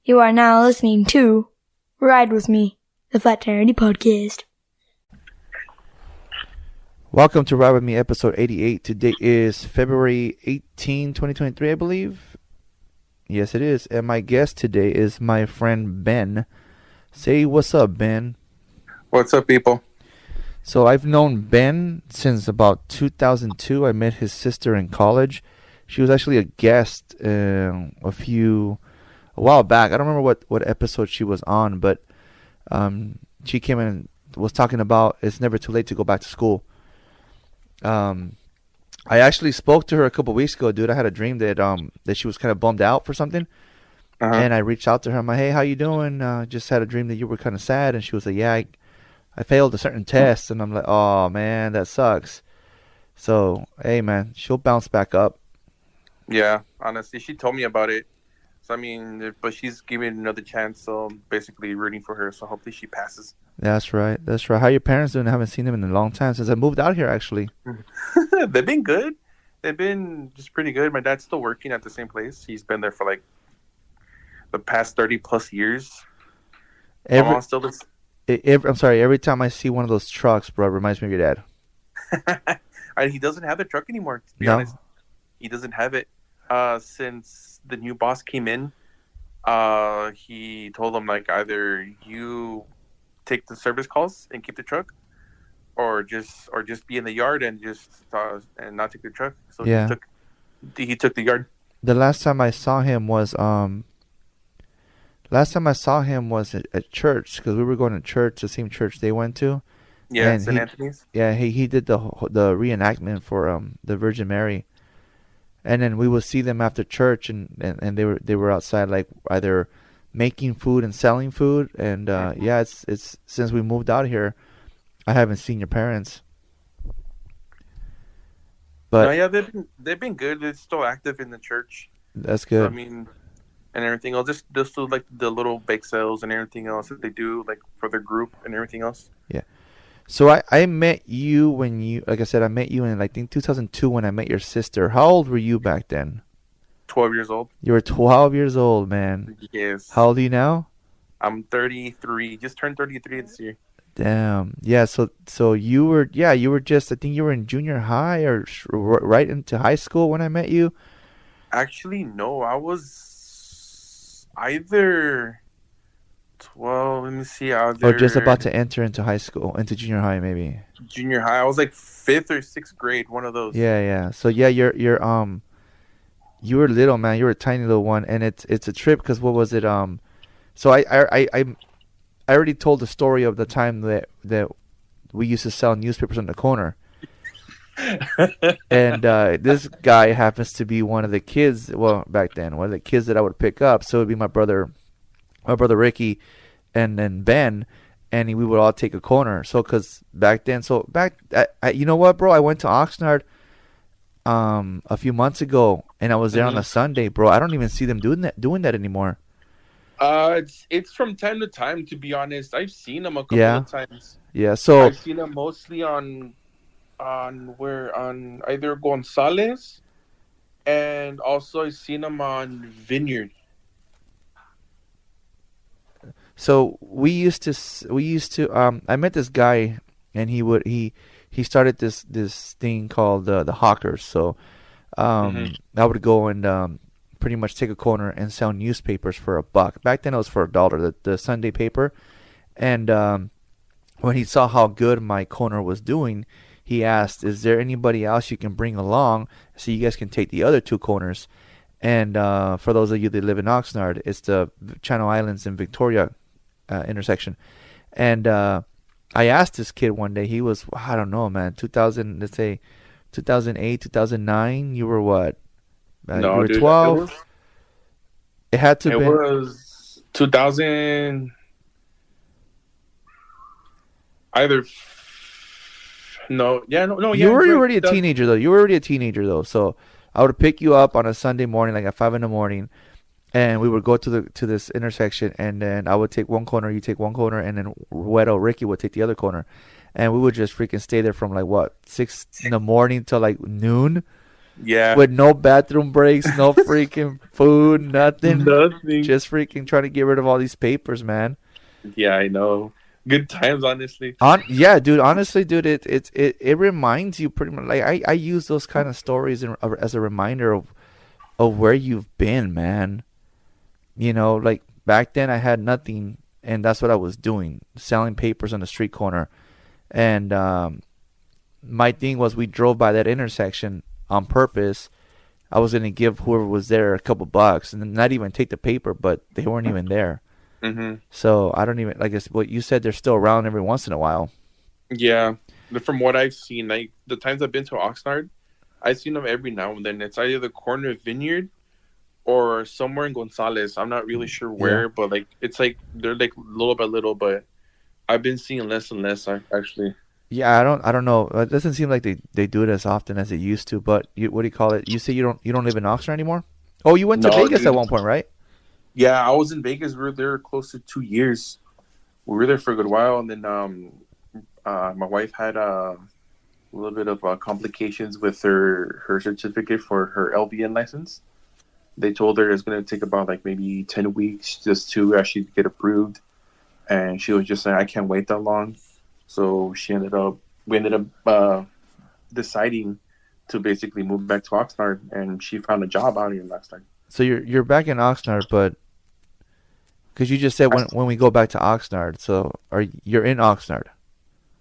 You are now listening to Ride With Me, the Fraternity Podcast. Welcome to Ride With Me, episode 88. Today is February 18, 2023, I believe. Yes, it is. And my guest today is my friend Ben. Say what's up, Ben. What's up, people? So I've known Ben since about 2002. I met his sister in college. She was actually a guest a while back. I don't remember what episode she was on, but she came in and was talking about it's never too late to go back to school. I actually spoke to her a couple weeks ago, dude. I had a dream that she was kind of bummed out for something. And I reached out to her. I'm like, hey, how you doing? Just had a dream that you were kind of sad. And she was like, yeah, I failed a certain test. And I'm like, oh, man, that sucks. So, hey, man, she'll bounce back up. Yeah, honestly, she told me about it. So, I mean, but she's giving it another chance. So, basically rooting for her. So, hopefully she passes. That's right. That's right. How are your parents doing? I haven't seen them in a long time since I moved out here, actually. They've been good. They've been just pretty good. My dad's still working at the same place. He's been there for like the past 30 plus years. My mom still lives. I'm sorry. Every time I see one of those trucks, bro, it reminds me of your dad. He doesn't have the truck anymore, to be honest. He doesn't have it. Since the new boss came in, he told him, like, either you take the service calls and keep the truck, or just be in the yard and and not take the truck. So yeah. He took the yard. The last time I saw him was at church, because we were going to church, the same church they went to. Yeah, St. Anthony's. Yeah, he did the reenactment for the Virgin Mary. And then we would see them after church, and they were outside, like, either making food and selling food. And yeah, it's since we moved out here, I haven't seen your parents. But no, yeah, they've been good. They're still active in the church. That's good. So, I mean, and everything else. Just do like the little bake sales and everything else that they do, like for their group and everything else. Yeah. So I met you like I said, I met you in, I think, 2002 when I met your sister. How old were you back then? 12 years old. You were 12 years old, man. Yes. How old are you now? I'm 33. Just turned 33 this year. Damn. Yeah, so you were just, I think you were in junior high or right into high school when I met you? Actually, no. I was either... Well, let me see. Or just about to enter into high school, into junior high, maybe. Junior high. I was like 5th or 6th grade, one of those. Yeah. So yeah, you were little, man. You were a tiny little one, and it's a trip because what was it? So I already told the story of the time that we used to sell newspapers on the corner, and this guy happens to be one of the kids. Well, back then, one of the kids that I would pick up. So it'd be my brother Ricky, and then Ben, and we would all take a corner. So, cause back then, you know what, bro? I went to Oxnard a few months ago, and I was there on a Sunday, bro. I don't even see them doing that anymore. It's from time to time, to be honest. I've seen them a couple of times. Yeah, so I've seen them mostly on either Gonzales, and also I've seen them on Vineyard. So we used to I met this guy, and he started this thing called the Hawkers. So I would go and pretty much take a corner and sell newspapers for $1. Back then it was for $1, the Sunday paper. And when he saw how good my corner was doing, he asked, is there anybody else you can bring along so you guys can take the other 2 corners? And for those of you that live in Oxnard, it's the Channel Islands and Victoria intersection. And I asked this kid one day, he was, I don't know, man, 2008, 2009. You were what? No, you were dude, 12. It had to be. It was 2000. Either. No. Yeah. No. You were already a teenager, though. So I would pick you up on a Sunday morning, like at 5 a.m, and we would go to this intersection, and then I would take one corner, you take one corner, and then Ricky would take the other corner, and we would just freaking stay there from like 6 a.m. till like noon. Yeah. with no bathroom breaks, no freaking food, nothing. Nothing. Just freaking trying to get rid of all these papers, man. Yeah, I know. Good times, honestly. Yeah, dude. Honestly, dude, it reminds you pretty much. Like I use those kind of stories as a reminder of where you've been, man. You know, like back then I had nothing, and that's what I was doing, selling papers on the street corner. And my thing was, we drove by that intersection on purpose. I was gonna give whoever was there a couple bucks, and then not even take the paper, but they weren't even there. Mm-hmm. So I don't even, like I said, what you said, they're still around every once in a while. Yeah, from what I've seen, like the times I've been to Oxnard, I've seen them every now and then. It's either the corner of Vineyard or somewhere in Gonzales. I'm not really sure where, but like it's like they're like little by little. But I've been seeing less and less actually. Yeah, I don't know. It doesn't seem like they do it as often as they used to. But what do you call it? You say you don't live in Oxnard anymore? Oh, you went to Vegas at one point, right? Yeah, I was in Vegas. We were there close to 2 years. We were there for a good while, and then my wife had a little bit of complications with her certificate for her LVN license. They told her it's going to take about like maybe 10 weeks just to actually get approved, and she was just saying, I can't wait that long. So we ended up deciding to basically move back to Oxnard, and she found a job out here in Oxnard. So you're back in Oxnard, but because you just said when we go back to Oxnard, so you're in Oxnard?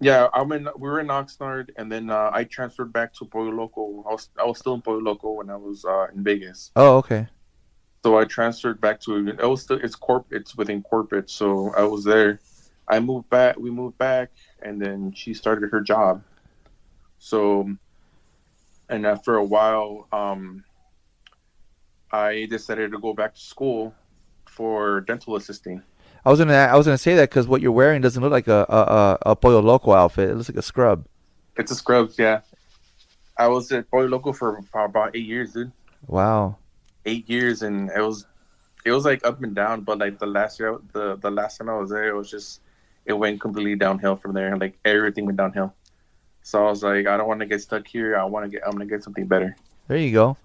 Yeah, we were in Oxnard, and then I transferred back to Pollo Loco. I was still in Pollo Loco when I was in Vegas. Oh, okay. So I transferred back to it's within corporate. So I was there. We moved back, and then she started her job. So, and after a while, I decided to go back to school for dental assisting. I was gonna say that because what you're wearing doesn't look like a Pollo Loco outfit. It looks like a scrub. It's a scrub, yeah. I was at Pollo Loco for about 8 years, dude. Wow. 8 years, and it was like up and down. But like the last year, the last time I was there, it went completely downhill from there. Like everything went downhill. So I was like, I don't want to get stuck here. I'm gonna get something better. There you go.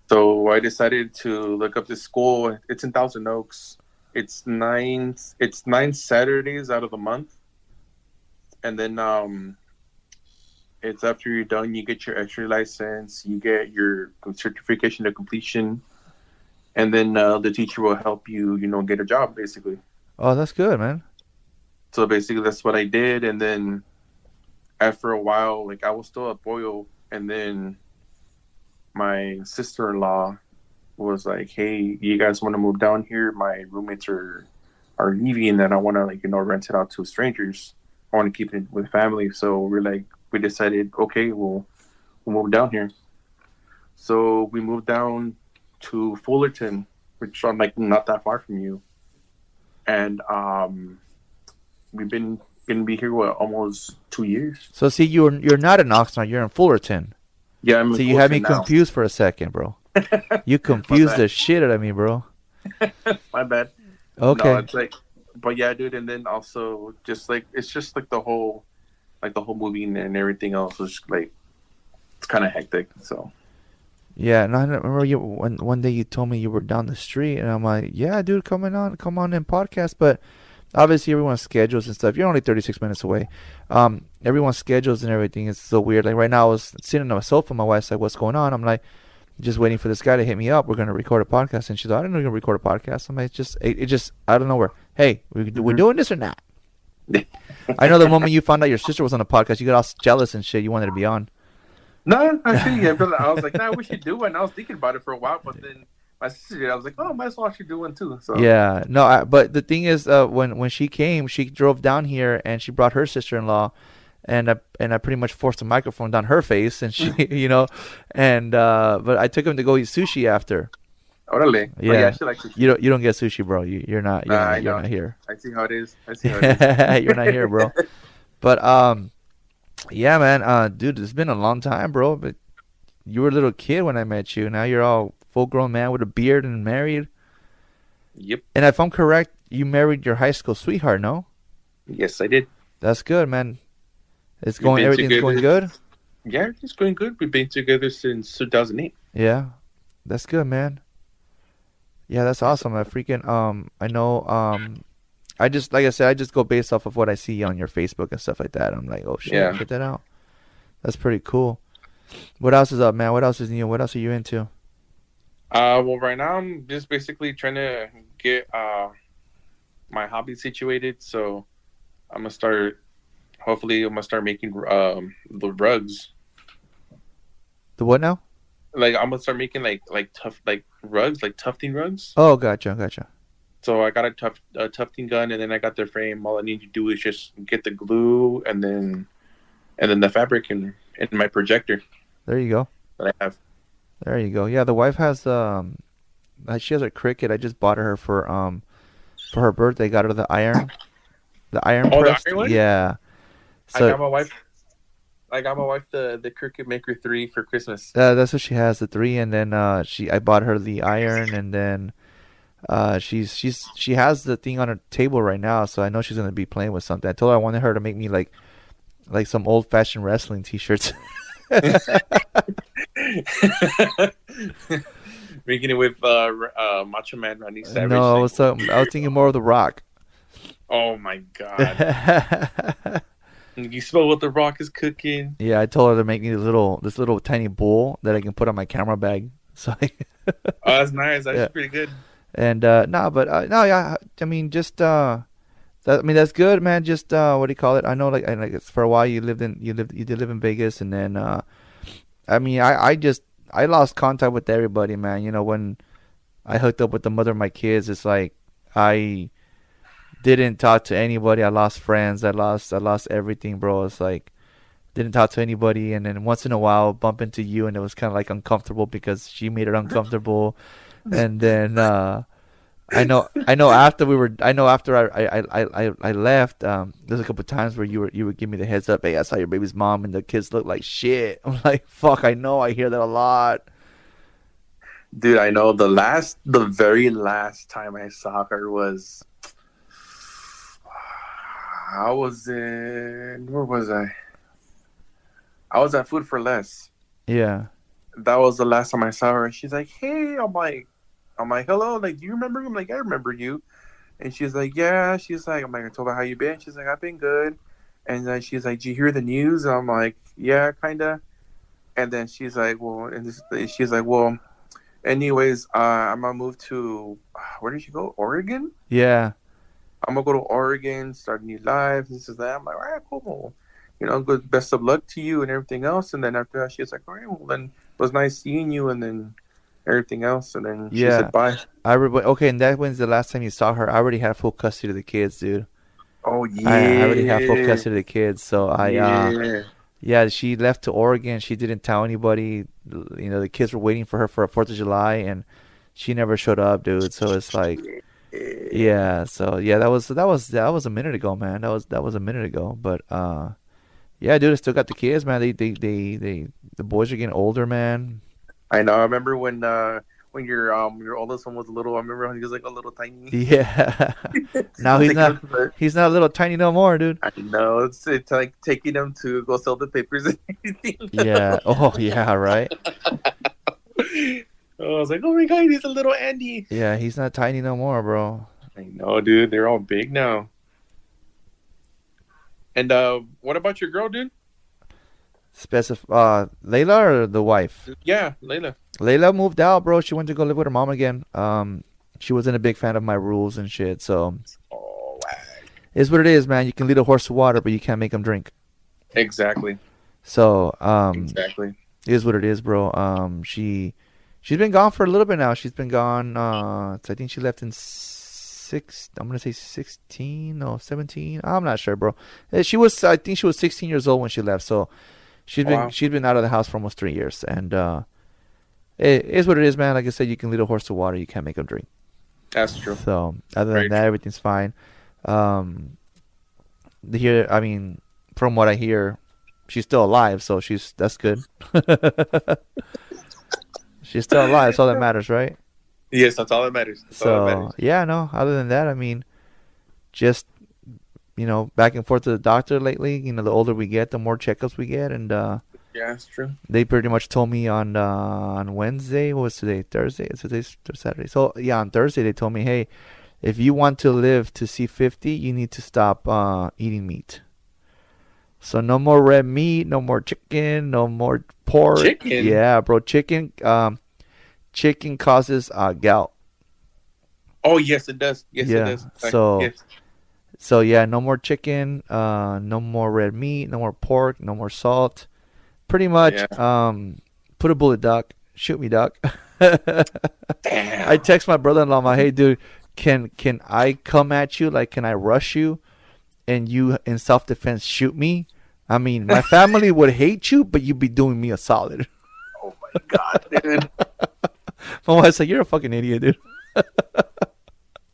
So I decided to look up this school. It's in Thousand Oaks. It's nine Saturdays out of the month, and then it's after you're done, you get your X-ray license, you get your certification of completion, and then the teacher will help you, get a job basically. Oh, that's good, man. So basically, that's what I did, and then after a while, like I was still at Pollo, and then my sister-in-law was like, "Hey, you guys want to move down here? My roommates are leaving, and I want to rent it out to strangers. I want to keep it with family." So we decided, okay, we'll move down here. So we moved down to Fullerton, which I'm like not that far from you, and we've been gonna be here almost 2 years. So see, you're not in Oxnard, you're in Fullerton. Yeah, I'm in So you had me Fullerton now. confused for a second, bro. You confused the shit out of me, bro. My bad. Okay. No, it's like, but yeah, dude, and then also just like it's just like the whole moving and everything else was like it's kind of hectic. So Yeah, and I remember one day you told me you were down the street, and I'm like, yeah, dude, come on in podcast. But obviously everyone's schedules and stuff. You're only 36 minutes away. Everyone's schedules and everything is so weird. Like right now, I was sitting on my sofa. My wife's like, "What's going on?" I'm like, just waiting for this guy to hit me up. We're gonna record a podcast, and she's like, "I didn't know you were gonna record a podcast." I'm like, it just out of nowhere. Hey, we're doing this or not? I know the moment you found out your sister was on a podcast, you got all jealous and shit. You wanted to be on. no, actually, yeah, I was like, "Nah, we should do it." And I was thinking about it for a while, but then my sister did. I was like, "Oh, might as well actually do one too." So Yeah, no, but the thing is, when she came, she drove down here and she brought her sister-in-law, and I pretty much forced a microphone down her face, and she, but I took him to go eat sushi after. Orale. Yeah, yeah, she likes sushi. You don't get sushi, bro. You're not here. I see how it is. You're not here, bro. But yeah, man, dude, it's been a long time, bro. But you were a little kid when I met you. Now you're all full-grown man with a beard and married. Yep. And if I'm correct, you married your high school sweetheart, no? Yes, I did. That's good, man. Everything's going good? Yeah, it's going good. We've been together since 2008. Yeah, that's good, man. Yeah, that's awesome. I know I just like I said, I just go based off of what I see on your Facebook and stuff like that. I'm like, oh shit, Yeah. check that out. That's pretty cool. What else is up, man? What else is new? What else are you into? Well, right now I'm just basically trying to get my hobby situated. So I'm gonna start. Hopefully, I'm gonna start making the rugs. The what now? Like I'm gonna start making like tough like rugs, like tufting rugs. Oh, gotcha, gotcha. So I got a tufting gun, and then I got the frame. All I need to do is just get the glue, and then the fabric and my projector There you go. that I have. There you go. Yeah, the wife has she has a Cricut. I just bought her for her birthday. Got her the iron Oh, the press. iron one? Yeah. I So got my wife. I got my wife the Cricut Maker 3 for Christmas. that's what she has, the three, and then I bought her the iron, and then she has the thing on her table right now, so I know she's gonna be playing with something. I told her I wanted her to make me like some old fashioned wrestling t-shirts. Making it with Macho Man Randy Savage. No, I was thinking more of The Rock. Oh my god! You smell what the Rock is cooking. Yeah, I told her to make me this little tiny bowl that I can put on my camera bag. So Oh, that's nice. That's Yeah. pretty good. and no, but no, yeah, I mean just that's good, man. Just what do you call it? I know like it's for a while you did live in Vegas, and then I mean I lost contact with everybody, man. You know, when I hooked up with the mother of my kids, it's like I didn't talk to anybody. I lost friends. I lost everything, bro. It's like didn't talk to anybody, and then once in a while bump into you, and it was kind of like uncomfortable because she made it uncomfortable, and then I know after I left, there's a couple times where you would give me the heads up, hey, I saw your baby's mom and the kids look like shit. I'm like, fuck, I know, I hear that a lot. Dude, I know the very last time I saw her was I was in where was I? I was at Food for Less. Yeah. That was the last time I saw her. She's like, "Hey," I'm like, "Hello." Like, do you remember me? I'm like, "I remember you." And she's like, "Yeah." She's like, "I'm like, I told her how you been." She's like, "I've been good." And then she's like, "Did you hear the news?" I'm like, "Yeah, kinda." And then she's like, "Well," she's like, "Well, anyways, I'm gonna move to where did she go? Oregon. Yeah. I'm gonna go to Oregon, start a new life. This is that." I'm like, "All right, cool. You know, good. Best of luck to you and everything else." And then after that, she's like, "All right, well then, it was nice seeing you." And then everything else. And then she Yeah. said, "Bye." Okay, and that when's the last time you saw her? I already have full custody of the kids, dude. Oh I already have full yeah, custody of the kids, so yeah. yeah, she left to Oregon. She didn't tell anybody. You know, the kids were waiting for her for 4th of July, and she never showed up, dude. So it's like, yeah. So yeah, that was a minute ago, man. That was a minute ago. But yeah, dude, I still got the kids, man. They the boys are getting older, man. I know. I remember when your oldest one was little. I remember when he was like a little tiny. Yeah. Now Take him to he's not a little tiny no more, dude. I know it's like taking him to go sell the papers and everything. Yeah. Oh yeah, right. Oh, I was like, oh my god, he's a little Andy. Yeah, he's not tiny no more, bro. I know, dude. They're all big now. And what about your girl, dude? Layla or the wife? Yeah, Layla. Layla moved out, bro. She went to go live with her mom again. She wasn't a big fan of my rules and shit, so Oh, wow. it's what it is, man. You can lead a horse to water, but you can't make him drink. Exactly. So, Exactly. it is what it is, bro. She's been gone for a little bit now. She's been gone. I think she left in I'm gonna say 16 or 17. I'm not sure, bro. I think she was 16 years old when she left. So Wow. she's been out of the house for almost 3 years, and it is what it is, man. Like I said, you can lead a horse to water. You can't make him drink. That's true. So other Very than that, true. everything's fine. I mean, from what I hear, she's still alive, so that's good. She's still alive. That's all that matters, right? Yes, that's all that matters. That's all that So matters. yeah, no. Other than that, I mean, just back and forth to the doctor lately. The older we get, the more checkups we get, and Yeah, it's true. They pretty much told me on Wednesday. What was today? Thursday. Today's Saturday. So yeah, on Thursday they told me, hey, if you want to live to see 50, you need to stop eating meat. So no more red meat, no more chicken, no more pork. Chicken? Yeah, bro. Chicken causes gout. Oh, yes, it does. Yes, Yeah. it does. So Yes. yeah, no more chicken, no more red meat, no more pork, no more salt. Pretty much, Yeah. put a bullet, duck. Shoot me, duck. Damn. I text my brother-in-law, I'm like, hey, dude, can I come at you? Like, can I rush you, and you in self-defense shoot me? I mean, my family would hate you, but you'd be doing me a solid. Oh, my God, dude. My wife's like, you're a fucking idiot, dude.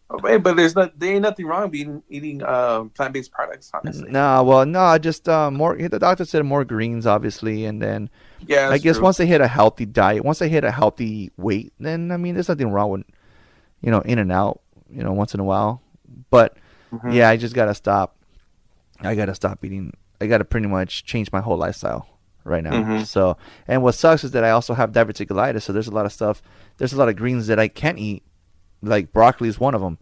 Oh, wait, but there ain't nothing wrong with eating plant-based products, honestly. Nah, well, no, just more. The doctor said more greens, obviously, and then Yeah, I that's guess true. once they hit a healthy diet, once they hit a healthy weight, then I mean, there's nothing wrong with, in and out, once in a while. But Mhm. yeah, I just gotta stop. I gotta stop eating. I gotta pretty much change my whole lifestyle right now. Mhm. So, and what sucks is that I also have diverticulitis. So there's a lot of stuff. There's a lot of greens that I can't eat. Like broccoli is one of them.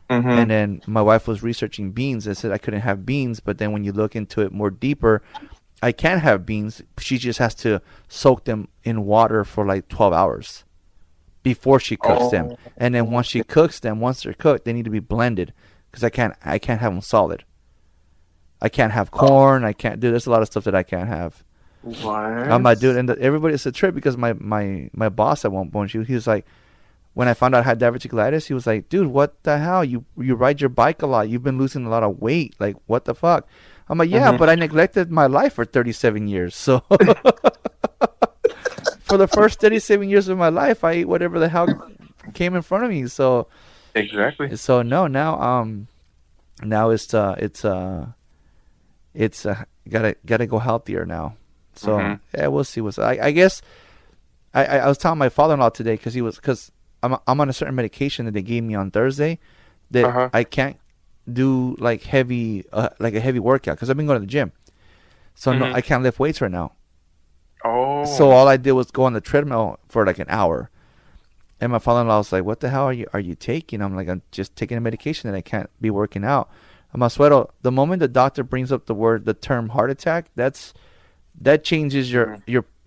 Mhm. And then my wife was researching beans and said I couldn't have beans. But then when you look into it more deeper, I can have beans. She just has to soak them in water for like 12 hours before she cooks them. And then once she cooks them, once they're cooked, they need to be blended because I can't have them solid. I can't have corn. I can't do. There's a lot of stuff that I can't have. What? I'm like, dude, and everybody, it's a trip because my boss at one point, he was like, when I found out I had diverticulitis, he was like, dude, what the hell? You ride your bike a lot. You've been losing a lot of weight. Like, what the fuck? I'm like, yeah, but I neglected my life for 37 years. So for the first 37 years of my life, I ate whatever the hell came in front of me. So Exactly. no, now it's gotta go healthier now. So Mhm. yeah, we'll see what's. I guess I was telling my father-in-law today because I'm on a certain medication that they gave me on Thursday that Uh-huh. I can't do like a heavy workout because I've been going to the gym. So no, Mhm. I can't lift weights right now. Oh. So all I did was go on the treadmill for like an hour. And my father-in-law was like, "What the hell are you taking?" I'm like, "I'm just taking a medication that I can't be working out." And Masuero, the moment the doctor brings up the term heart attack, that changes your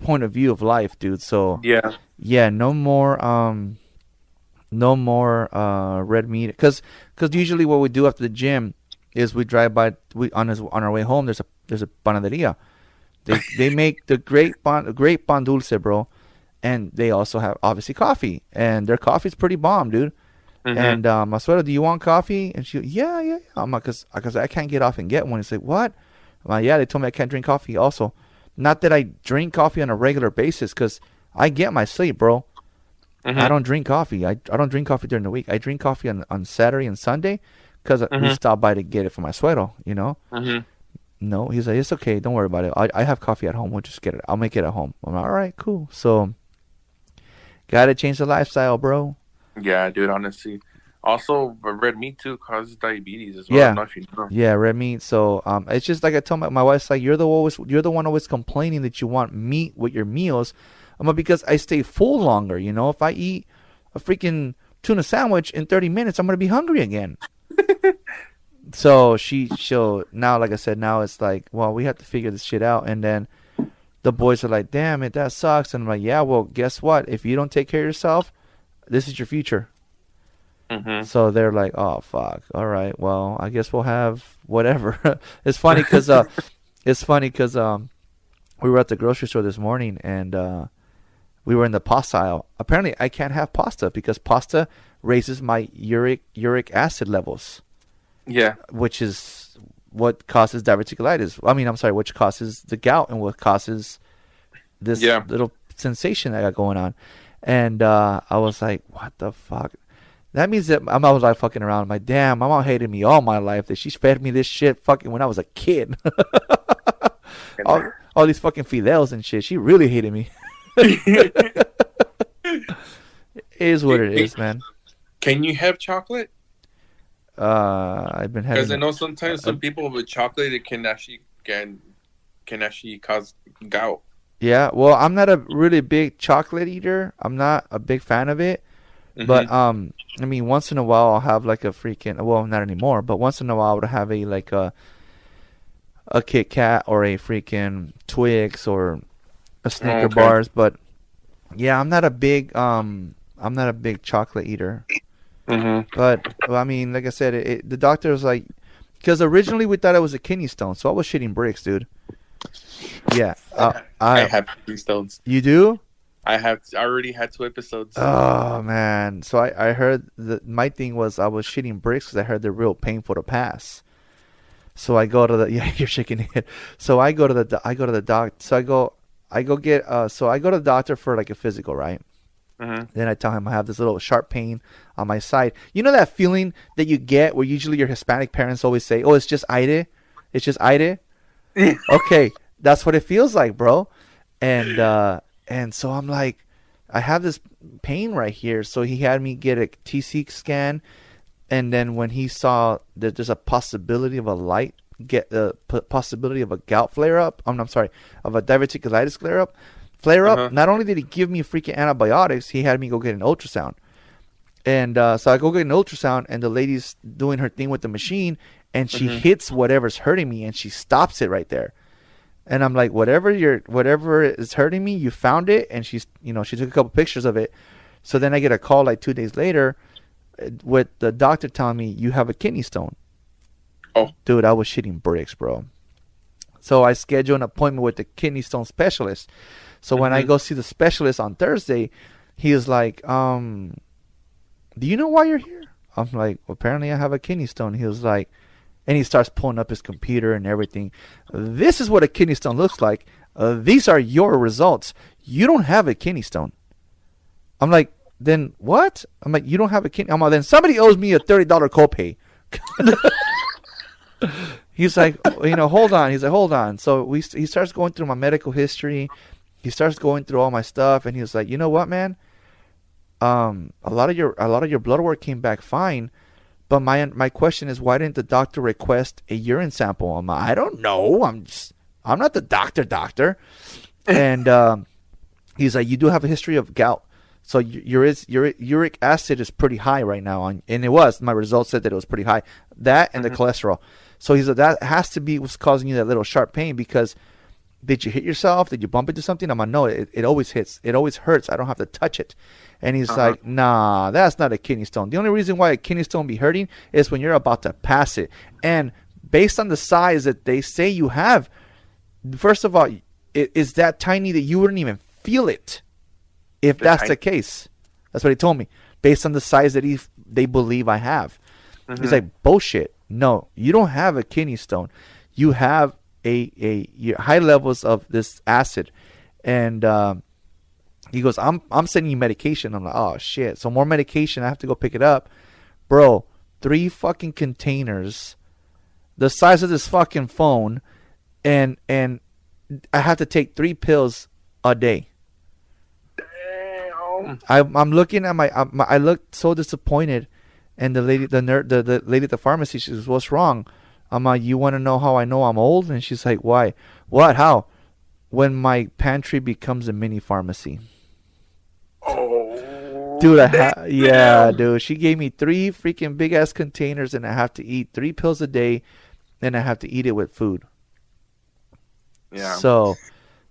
point of view of life, dude. So Yeah. yeah, no more red meat because usually what we do after the gym is we drive by on our way home. There's a panaderia. They make the great pan dulce, bro. And they also have obviously coffee, and their coffee's pretty bomb, dude. Mhm. And Masuela, do you want coffee? And she, yeah. I'm like, cause I can't get off and get one. He's like, what? I'm like, yeah, they told me I can't drink coffee. Also, not that I drink coffee on a regular basis, cause I get my sleep, bro. Mhm. I don't drink coffee. I don't drink coffee during the week. I drink coffee on Saturday and Sunday, cause we Mhm. stop by to get it for my suero, Mhm. No, he's like, it's okay, don't worry about it. I have coffee at home. We'll just get it. I'll make it at home. I'm like, all right, cool. So, gotta change the lifestyle, bro. Yeah, dude. Honestly, also red meat too causes diabetes as well. Yeah. I don't know if you know. Yeah, red meat. So it's just like I tell my wife's like, you're the one always complaining that you want meat with your meals. I'm like, because I stay full longer. If I eat a freaking tuna sandwich in 30 minutes, I'm gonna be hungry again. So she'll now, like I said, now it's like, well, we have to figure this shit out. And then the boys are like, damn it, that sucks. And I'm like, yeah, well, guess what? If you don't take care of yourself, this is your future. Mhm. So they're like, oh, fuck. All right. Well, I guess we'll have whatever. It's funny because we were at the grocery store this morning and we were in the pasta aisle. Apparently, I can't have pasta because pasta raises my uric acid levels, Yeah. which is what causes diverticulitis. I mean, I'm sorry, which causes the gout and what causes this Yeah. little sensation I got going on. And I was like, what the fuck? That means that I was like fucking around. I'm like, damn, my mom hated me all my life. That she's fed me this shit fucking when I was a kid. all these fucking fidels and shit. She really hated me. It is what it is, man. Can you have chocolate? I've been having. Because I know sometimes some people with chocolate it can actually cause gout. Yeah, well, I'm not a really big chocolate eater. I'm not a big fan of it. But Mm-hmm. I mean, once in a while I'll have like a freaking, well, not anymore, but once in a while I would have a like a Kit Kat or a freaking Twix or a Oh, Snicker okay. bars. But yeah, I'm not a big chocolate eater. Mm-hmm. But well, I mean, like I said, the doctor was like, because originally we thought it was a kidney stone, so I was shitting bricks, dude. Yeah, I I have kidney stones. you do? I already had 2 episodes. Oh man, so I heard that my thing was I was shitting bricks because I heard they're real painful to pass. So I go to the yeah, you're shaking it. So I go to the doc. So I go get so I go to the doctor for like a physical, right? Mm-hmm. Then I tell him I have this little sharp pain on my side. You know that feeling that you get where usually your Hispanic parents always say, "Oh, it's just aire. It's just aire." Okay, that's what it feels like, bro. And so I'm like, I have this pain right here. So he had me get a TC scan, and then when he saw that there's a possibility of a light get the possibility of a gout flare up, I'm sorry, of a diverticulitis flare up. Uh-huh. Not only did he give me freaking antibiotics, he had me go get an ultrasound. And so I go get an ultrasound, and the lady's doing her thing with the machine, and she Mm-hmm. hits whatever's hurting me, and she stops it right there. And I'm like, whatever is hurting me, you found it, and she took a couple pictures of it. So then I get a call like 2 days later, with the doctor telling me you have a kidney stone. Oh. Dude, I was shitting bricks, bro. So I schedule an appointment with the kidney stone specialist. So when I Mm-hmm. go see the specialist on Thursday, he is like, do you know why you're here? I'm like, well, apparently I have a kidney stone. He was like, and he starts pulling up his computer and everything. This is what a kidney stone looks like. These are your results. You don't have a kidney stone. I'm like, then what? I'm like, you don't have a kidney. I'm like, then somebody owes me a $30 copay. He's like, hold on. He's like, hold on. So he starts going through my medical history. He starts going through all my stuff, and he was like, you know what, man? A lot of your blood work came back fine, but my question is, why didn't the doctor request a urine sample? I'm like, I don't know. I'm not the doctor. And he's like, you do have a history of gout, so your uric acid is pretty high right now. And it was. My results said that it was pretty high. That and the Mm-hmm. cholesterol. So he's like, that has to be what's causing you that little sharp pain because did you hit yourself? Did you bump into something? I'm like, no, it always hits. It always hurts. I don't have to touch it. And he's Uh-huh. like, nah, that's not a kidney stone. The only reason why a kidney stone be hurting is when you're about to pass it. And based on the size that they say you have, first of all, it is that tiny that you wouldn't even feel it if The that's tiny- the case. That's what he told me. Based on the size that they believe I have. Mm-hmm. He's like, bullshit. No, you don't have a kidney stone. You have high levels of this acid. And he goes, I'm sending you medication. I'm like, oh shit. So more medication. I have to go pick it up. Bro, 3 fucking containers the size of this fucking phone, and I have to take 3 pills a day. Damn. I'm looking at I looked so disappointed, and the lady, the lady at the pharmacy, she says, "What's wrong?" I'm like, "You want to know how I know I'm old?" And she's like, "Why? What? How?" When my pantry becomes a mini pharmacy. Oh, Dude, yeah, damn. dude. She gave me 3 freaking big ass containers, and I have to eat 3 pills a day, and I have to eat it with food. Yeah. So,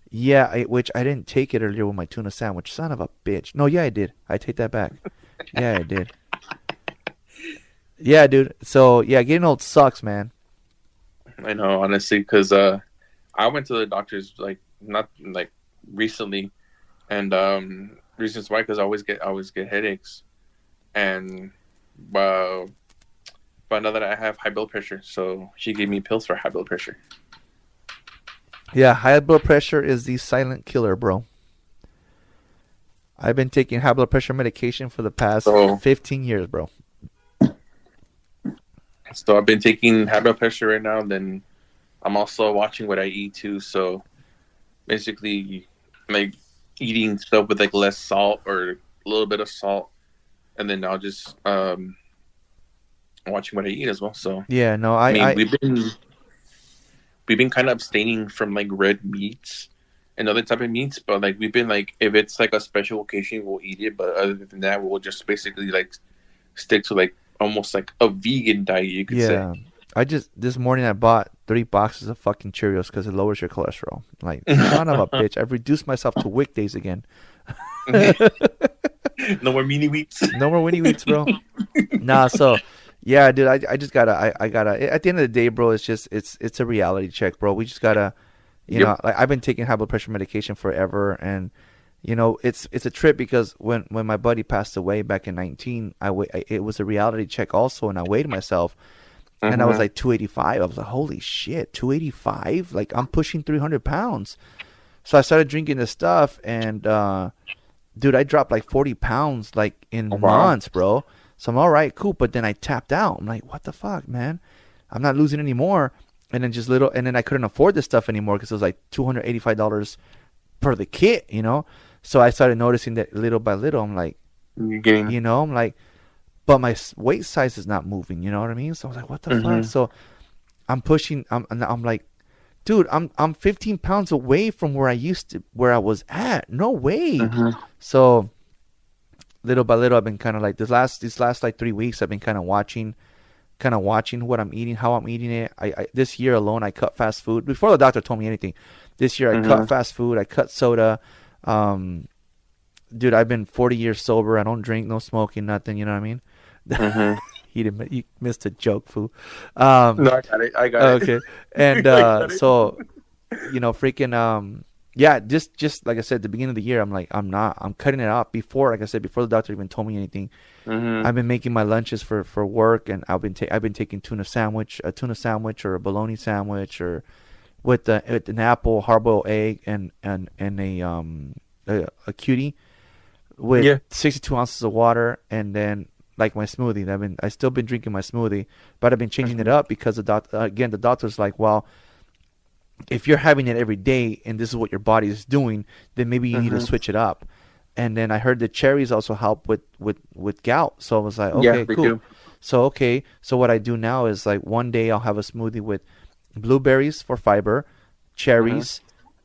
yeah, which I didn't take it earlier with my tuna sandwich. Son of a bitch. No, yeah, I did. I take that back. Yeah, I did. Yeah, dude. So, yeah, getting old sucks, man. I know, honestly, because I went to the doctor's like not like recently, and reasons why because I always get headaches, and uh, but now that I have high blood pressure, so she gave me pills for high blood pressure. Yeah, high blood pressure is the silent killer, bro. I've been taking high blood pressure medication for the past So 15 years, bro. so I've been taking high blood pressure right now. Then I'm also watching what I eat too. So basically, like eating stuff with like less salt or a little bit of salt, and then I'll just watching what I eat as well. So Yeah, no, I mean, we've been kind of abstaining from like red meats and other type of meats. But like we've been like, if it's like a special occasion, we'll eat it. But other than that, we'll just basically like stick to like almost like a vegan diet, you could say. Yeah. This morning I bought 3 boxes of fucking Cheerios because it lowers your cholesterol. Like, son of a bitch. I've reduced myself to wick days again. No more mini wheats. No more winnie wheats, bro. Nah, so yeah, dude, I just gotta I gotta at the end of the day, bro, it's a reality check, bro. We just gotta Yep. like I've been taking high blood pressure medication forever, and it's a trip because when my buddy passed away back in 19, it was a reality check also, and I weighed myself and I was like 285. I was like, holy shit, 285? Like I'm pushing 300 pounds. So I started drinking this stuff, and dude, I dropped like 40 pounds like in Oh, wow. months, bro. So I'm all right, cool. But then I tapped out. I'm like, what the fuck, man? I'm not losing any more. And then and then I couldn't afford this stuff anymore because it was like $285 per the kit. So I started noticing that little by little. I'm like, You're getting. I'm like, but my weight size is not moving. You know what I mean? So I was like, what the fuck? So I'm pushing. I'm like, dude, I'm 15 pounds away from where I was at. No way. So little by little, I've been kind of like these last like 3 weeks, I've been kind of watching what I'm eating, how I'm eating it. I this year alone, I cut fast food before the doctor told me anything. This year, I cut fast food. I cut soda. Dude, I've been 40 years sober. I don't drink, no smoking, nothing. You know what I mean? He missed a joke, fool. No, I got it. I got it. Okay, and got it. so freaking yeah, just like I said at the beginning of the year, I'm cutting it off before, like I said, before the doctor even told me anything. I've been making my lunches for work, and I've been taking a tuna sandwich or a bologna sandwich, or with an apple, hard-boiled egg, and a cutie with 62 ounces of water, and then like my smoothie. I still been drinking my smoothie, but I've been changing it up because the doctor's like, well, if you're having it every day and this is what your body is doing, then maybe you need to switch it up. And then I heard that cherries also help with gout. So I was like, okay, they cool. do. So what I do now is like one day I'll have a smoothie with blueberries for fiber, cherries,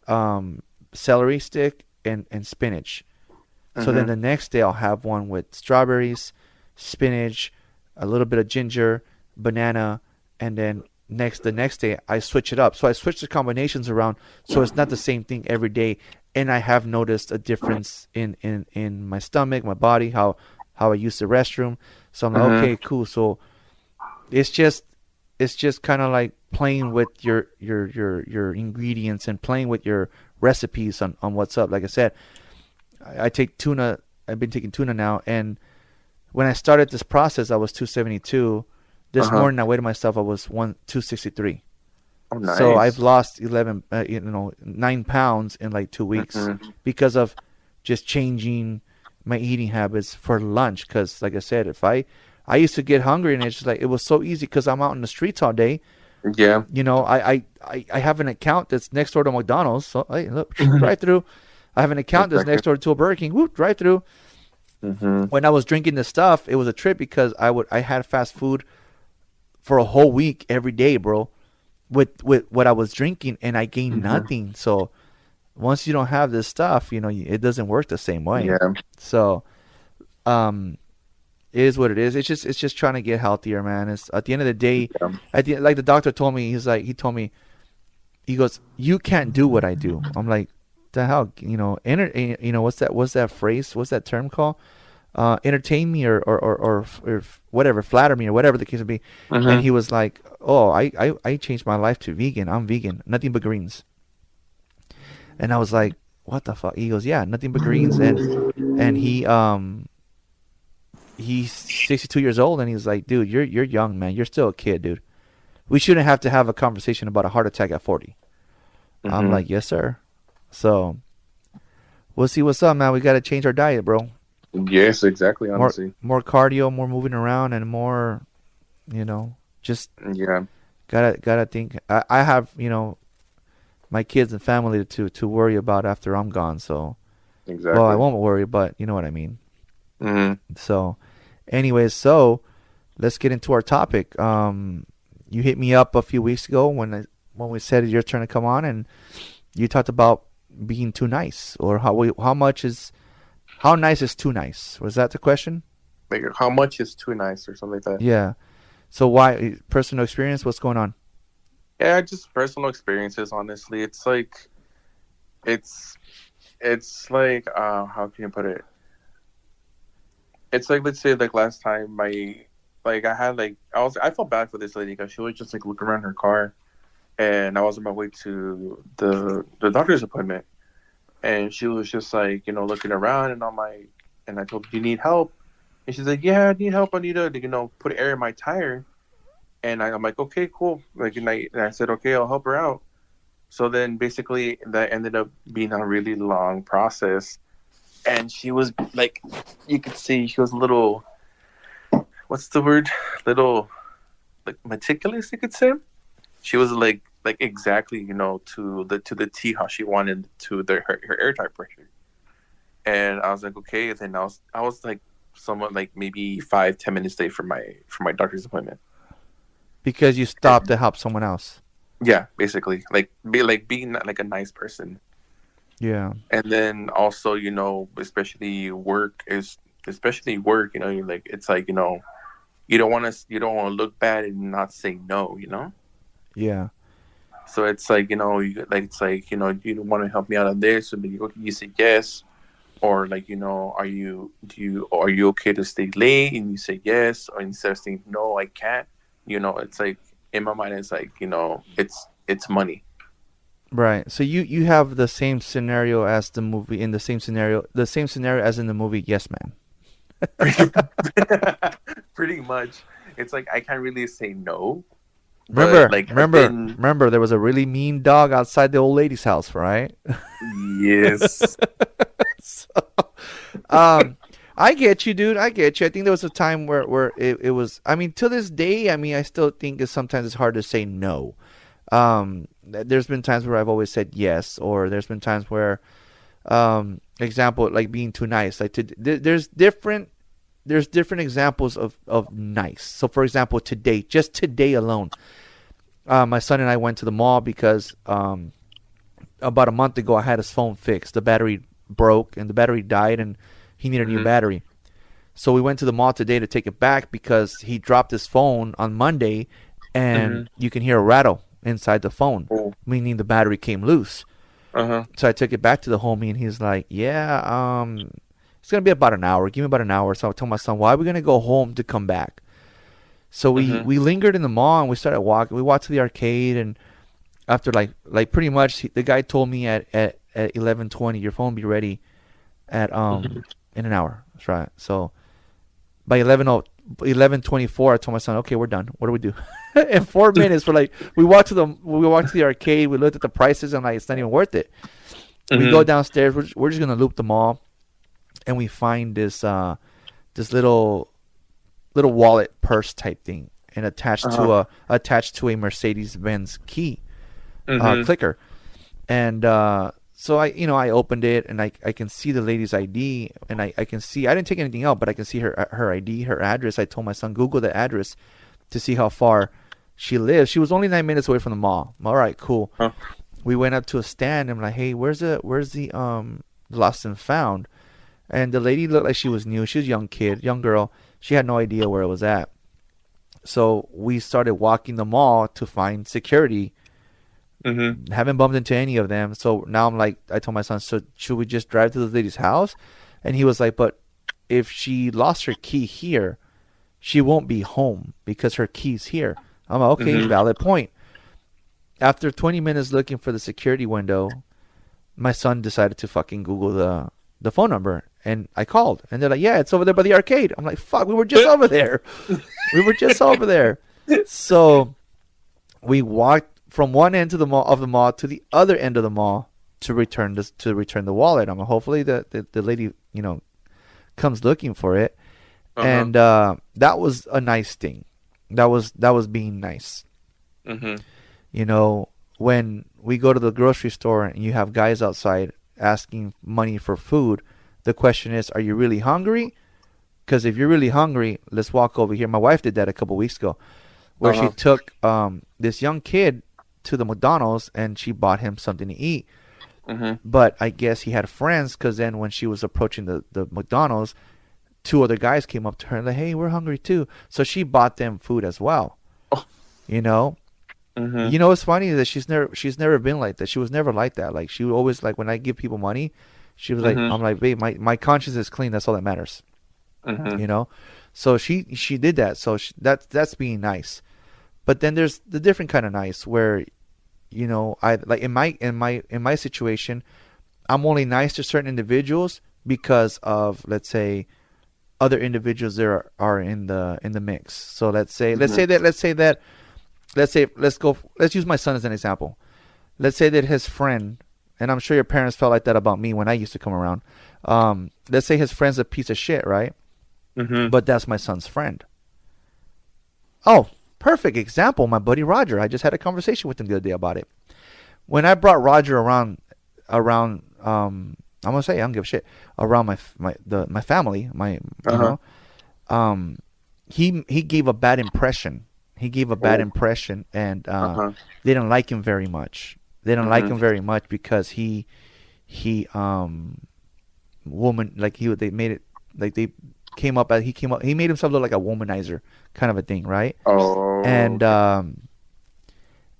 celery stick, and spinach. So then the next day I'll have one with strawberries, spinach, a little bit of ginger, banana, and then the next day I switch it up. So I switch the combinations around so it's not the same thing every day. And I have noticed a difference in my stomach, my body, how I use the restroom. So I'm like, okay, cool. So it's just kind of like playing with your ingredients and playing with your recipes on what's up. Like I said, I take tuna. I've been taking tuna now, and when I started this process, I was 272. This morning, I weighed myself. I was 263. Oh, nice. So I've lost 9 pounds in like 2 weeks because of just changing my eating habits for lunch. Because, like I said, if I used to get hungry, and it's just like it was so easy because I'm out in the streets all day. Yeah. I have an account that's next door to McDonald's. So hey, look, drive through. I have an account that's next door to a Burger King. Whoop, drive through. When I was drinking this stuff, it was a trip because I had fast food for a whole week every day, bro, with what I was drinking, and I gained nothing. So once you don't have this stuff, it doesn't work the same way. Yeah. So it is what it is. It's just trying to get healthier, man. It's at the end of the day, like the doctor told me, he told me, he goes, you can't do what I do. I'm like, the hell, what's that phrase? What's that term called? Entertain me or whatever, flatter me or whatever the case would be. And he was like, oh, I changed my life to vegan. I'm vegan, nothing but greens. And I was like, what the fuck? He goes, yeah, nothing but greens. And he's 62 years old, and he's like, dude, you're young, man. You're still a kid, dude. We shouldn't have to have a conversation about a heart attack at 40. I'm like, yes, sir. So we'll see what's up, man. We got to change our diet, bro. Yes, exactly. Honestly, more cardio, more moving around, and more, just gotta think. I have my kids and family to worry about after I'm gone. So exactly. Well, I won't worry, but you know what I mean. So, anyways, let's get into our topic. You hit me up a few weeks ago when we said it's your turn to come on, and you talked about being too nice, or how nice is too nice? Was that the question? Like, how much is too nice or something like that? Yeah. So why personal experience? What's going on? Yeah, just personal experiences. Honestly, it's like, it's like, how can you put it? It's like, let's say, like last time, I had like I felt bad for this lady because she was just like looking around her car, and I was on my way to the doctor's appointment, and she was just like, looking around, and and I told her, "Do you need help?" And she's like, "Yeah, I need help. I need to, put air in my tire." And I'm like, "Okay, cool." Like, and I said, "Okay, I'll help her out." So then basically that ended up being a really long process. And she was like, you could see she was a little, what's the word? Little, like, meticulous, you could say. She was like exactly, to the T how she wanted to her air tire pressure. And I was like, okay. And then I was like somewhat like maybe 5-10 minutes late for my doctor's appointment. Because you stopped to help someone else. Yeah, basically, being like a nice person. Yeah. And then also, especially work, you're like, it's like, you don't want to look bad and not say no, Yeah. So it's like, you don't want to help me out on this, so you say yes, or like, are you okay to stay late, and you say yes, or instead of saying no, I can't, it's like, in my mind, it's like, it's money. Right. So you have the same scenario as the movie, in the same scenario as in the movie Yes Man. Pretty much. It's like I can't really say no. Remember, there was a really mean dog outside the old lady's house, right? Yes. So, I get you, dude. I get you. I think there was a time where it was. I mean, to this day, I still think sometimes it's hard to say no. There's been times where I've always said yes, or there's been times where, example, like being too nice. Like there's different examples of nice. So for example, just today alone, my son and I went to the mall because about a month ago I had his phone fixed. The battery broke and the battery died, and he needed a new battery. So we went to the mall today to take it back because he dropped his phone on Monday, and you can hear a rattle inside the phone, meaning the battery came loose. So I took it back to the homie, and he's like, yeah, it's going to be about an hour. Give me about an hour. So I told my son, why are we going to go home to come back? So we lingered in the mall, and we started walking. We walked to the arcade, and after like pretty much, the guy told me at 11:20, your phone will be ready at in an hour. That's right. So by 11:24, I told my son, okay, we're done. What do we do? In 4 minutes, we walked to the arcade. We looked at the prices, and like, it's not even worth it. We go downstairs. We're just gonna loop the mall, and we find this little wallet purse type thing, and attached to a Mercedes-Benz key clicker, and so I opened it, and I can see the lady's ID, and I can see, I didn't take anything out, but I can see her ID, her address. I told my son, Google the address to see how far she lives. She was only 9 minutes away from the mall. All right, cool. We went up to a stand, and I'm like, hey, where's the lost and found? And the lady looked like she was new. She was a young girl. She had no idea where it was at. So we started walking the mall to find security. Haven't bumped into any of them. So now I'm like, I told my son, so should we just drive to the lady's house? And he was like, but if she lost her key here, she won't be home because her key's here. I'm like, okay, valid point. After 20 minutes looking for the security window, my son decided to fucking Google the phone number, and I called, and they're like, yeah, it's over there by the arcade. I'm like, fuck, we were just over there. So we walked from one end of the mall to the other end of the mall to return the wallet. I'm like, hopefully the lady comes looking for it, and that was a nice thing. That was being nice. When we go to the grocery store and you have guys outside asking money for food, the question is, are you really hungry? Because if you're really hungry, let's walk over here. My wife did that a couple weeks ago, where she took this young kid to the McDonald's, and she bought him something to eat. But I guess he had friends, because then when she was approaching the McDonald's, two other guys came up to her and like, hey, we're hungry too. So she bought them food as well. Oh. You know? You know what's funny is that she's never been like that. She was never like that. Like, she would always, like, when I give people money, she was like, I'm like, babe, my conscience is clean. That's all that matters. You know? So she did that. So that's being nice. But then there's the different kind of nice where, you know, I like in my situation, I'm only nice to certain individuals because of, let's say, other individuals there are in the mix. So let's use my son as an example. Let's say that his friend, and I'm sure your parents felt like that about me when I used to come around. Let's say his friend's a piece of shit, right? But that's my son's friend. Oh, perfect example, my buddy Roger. I just had a conversation with him the other day about it. When I brought Roger around, I'm gonna say I don't give a shit, around my family, you know, he gave a bad impression. He gave a bad impression, and they didn't like him very much. They didn't like him very much because he they made it like they came up as he made himself look like a womanizer kind of a thing, right? Oh.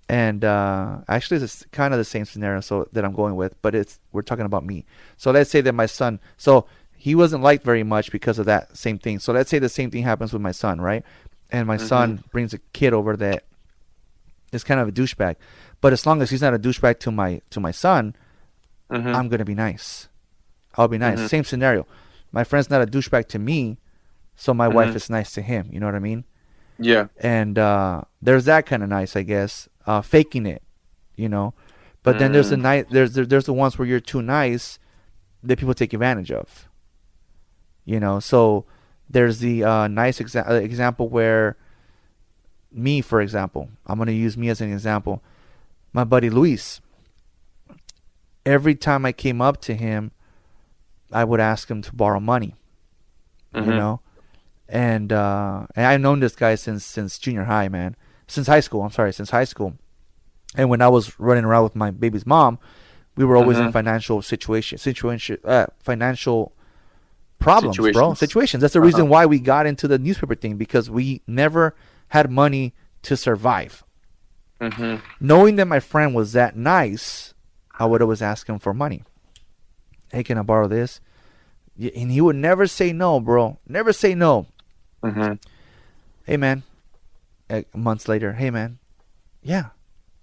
And actually it's kind of the same scenario that I'm going with, but we're talking about me. So let's say that my son, so he wasn't liked very much because of that same thing. So let's say the same thing happens with my son, right? And my son brings a kid over that is kind of a douchebag. But as long as he's not a douchebag to my son, I'm gonna be nice. I'll be nice. Same scenario. My friend's not a douchebag to me, so my wife is nice to him. You know what I mean? Yeah. And there's that kind of nice, I guess. Faking it, you know. But then there's the ones where you're too nice that people take advantage of. You know, so there's the nice example where me, for example, I'm going to use me as an example. My buddy Luis, every time I came up to him, I would ask him to borrow money, you know. And I've known this guy since junior high, man. Since high school. And when I was running around with my baby's mom, we were always in financial financial problems, bro. Situations. That's the reason why we got into the newspaper thing, because we never had money to survive. Knowing that my friend was that nice, I would always ask him for money. Hey, can I borrow this? And he would never say no, bro. Never say no. Hey, man. Months later, hey, man. Yeah.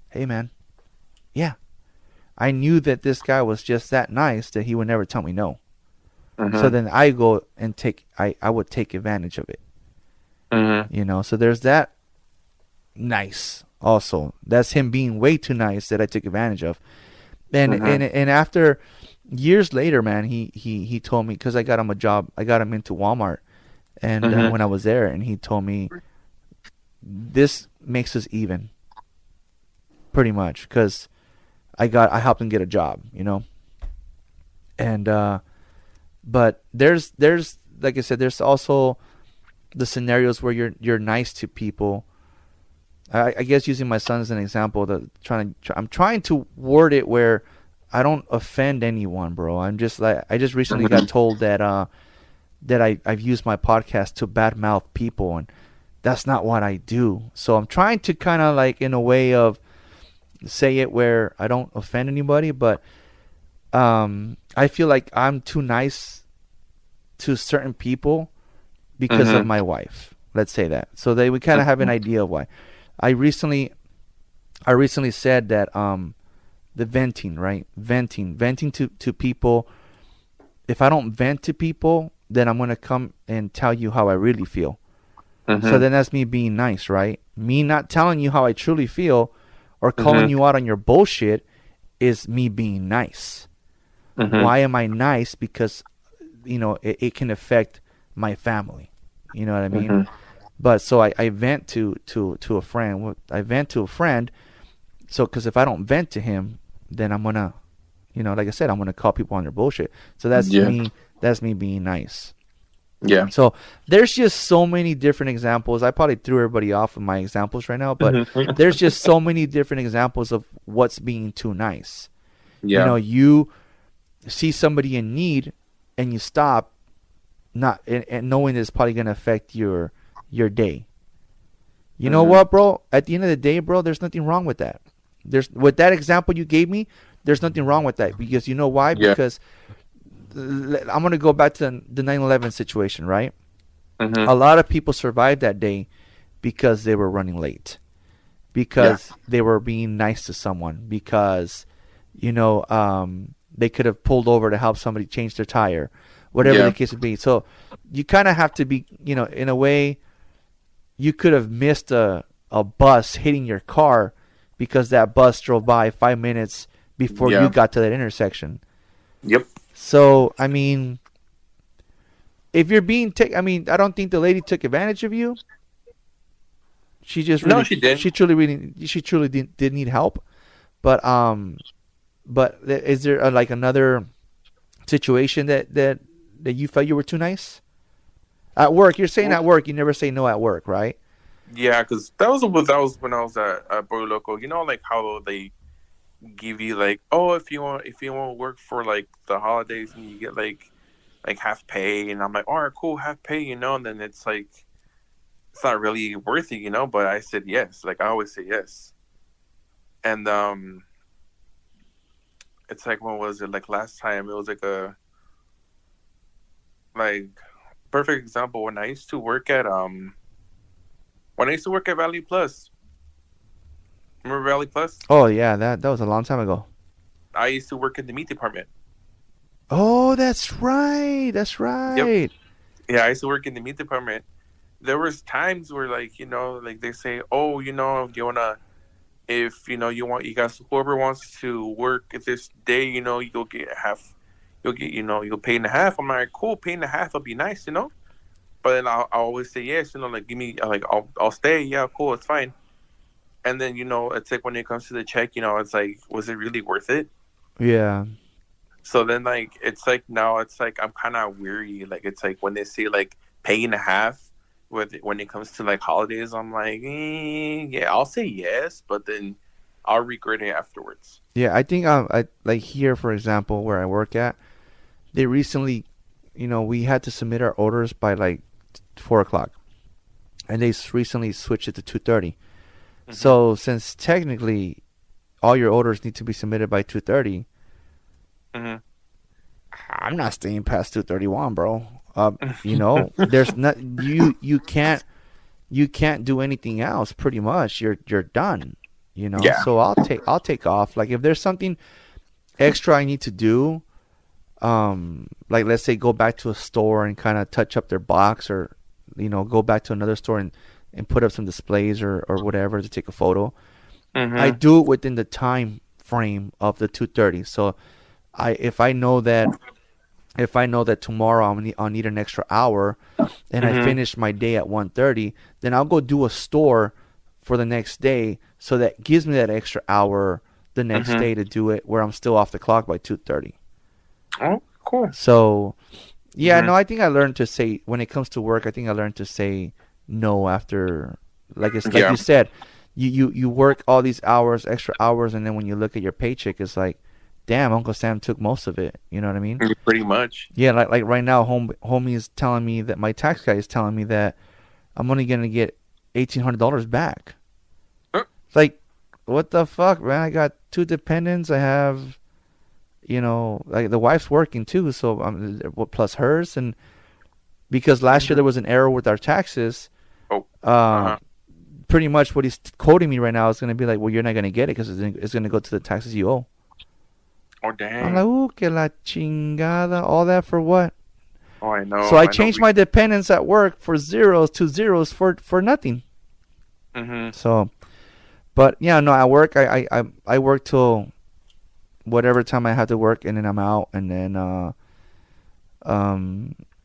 Hey, man. Yeah. I knew that this guy was just that nice that he would never tell me no. So then I go and I would take advantage of it. You know, so there's that nice also. That's him being way too nice that I took advantage of. And after years later, man, he told me, because I got him a job. I got him into Walmart. And when I was there, and he told me, this makes us even, pretty much, because I helped him get a job, you know. And but there's like I said, there's also the scenarios where you're nice to people. I guess using my son as an example, I'm trying to word it where I don't offend anyone, bro. I'm just like, I just recently got told that I've used my podcast to badmouth people, and that's not what I do. So I'm trying to kind of like, in a way of say it where I don't offend anybody, but I feel like I'm too nice to certain people because of my wife. Let's say that. So we kind of have an idea of why. I recently said that the venting, right? Venting to people. If I don't vent to people, then I'm gonna come and tell you how I really feel. So then that's me being nice, right? Me not telling you how I truly feel or calling you out on your bullshit is me being nice. Why am I nice? Because, you know, it can affect my family. You know what I mean? But so I vent to a friend. I vent to a friend. So, because if I don't vent to him, then I'm gonna, you know, like I said, I'm gonna call people on their bullshit. So that's me. That's me being nice. Yeah. So there's just so many different examples. I probably threw everybody off of my examples right now, but there's just so many different examples of what's being too nice. Yeah. You see somebody in need and you stop, not and knowing it's probably gonna affect your day. You know what, bro? At the end of the day, bro, there's nothing wrong with that. With that example you gave me, there's nothing wrong with that, because you know why? Yeah. Because I'm gonna go back to the 9/11 situation, right? A lot of people survived that day because they were running late, because they were being nice to someone, because they could have pulled over to help somebody change their tire, whatever the case would be. So you kind of have to be, in a way, you could have missed a bus hitting your car because that bus drove by 5 minutes before you got to that intersection. Yep. So, I mean, if you're being I don't think the lady took advantage of you. She just really, no, she didn't. She truly did need help. But is there another situation that you felt you were too nice? At work, you're saying at work, you never say no at work, right? Yeah, because that was when I was at Boy Loco. Like how they give you if you want to work for the holidays, and you get like half pay, and I'm like, all right, cool, half pay, and then it's it's not really worth it, but I said yes. I always say yes. And it's when was it? Last time it was a perfect example when I used to work at Valley Plus. Remember Valley Plus? Oh yeah, that was a long time ago. I used to work in the meat department. Oh, that's right. Yep. Yeah, I used to work in the meat department. There was times where they say, oh, do you wanna, if you guys, whoever wants to work this day, you'll get half, you'll pay in half. I'm like, cool, pay in half, it'll be nice, But then I'll always say yes, give me, I'll stay, yeah, cool, it's fine. And then it's when it comes to the check, it's was it really worth it? Yeah. So then it's now it's I'm kind of weary. It's when they say pay in half, when it comes to holidays, I'm yeah, I'll say yes, but then I'll regret it afterwards. Yeah, I think I here, for example, where I work at, they recently, we had to submit our orders by 4:00, and they recently switched it to 2:30. So since technically all your orders need to be submitted by 2:30, I'm not staying past 2:31, bro. There's not you can't do anything else. Pretty much, you're done. Yeah. So I'll take off. If there's something extra I need to do, let's say go back to a store and kind of touch up their box, or go back to another store and put up some displays or whatever to take a photo. I do it within the time frame of the 2:30. So if I know that tomorrow I'll need an extra hour, and I finish my day at 1:30, then I'll go do a store for the next day, so that gives me that extra hour the next day to do it, where I'm still off the clock by 2:30. Oh, cool. So yeah, no, I think I learned to say, when it comes to work, I think I learned to say no after, like you said, you work all these extra hours, and then when you look at your paycheck, it's damn, Uncle Sam took most of it. You know what I mean? Pretty much. Yeah, like right now, homie is telling me that, my tax guy is telling me that I'm only gonna get $1,800 back. It's what the fuck, man? I got 2 dependents. I have, the wife's working too, so plus hers, and because last year there was an error with our taxes. Pretty much what he's quoting me right now is gonna be well, you're not gonna get it because it's gonna go to the taxes you owe. Oh, dang. I'm que la chingada. All that for what? Oh, I know. So I changed my dependents at work for zeros to zeros for nothing. So, but yeah, no, at work, I work till whatever time I have to work, and then I'm out. And then,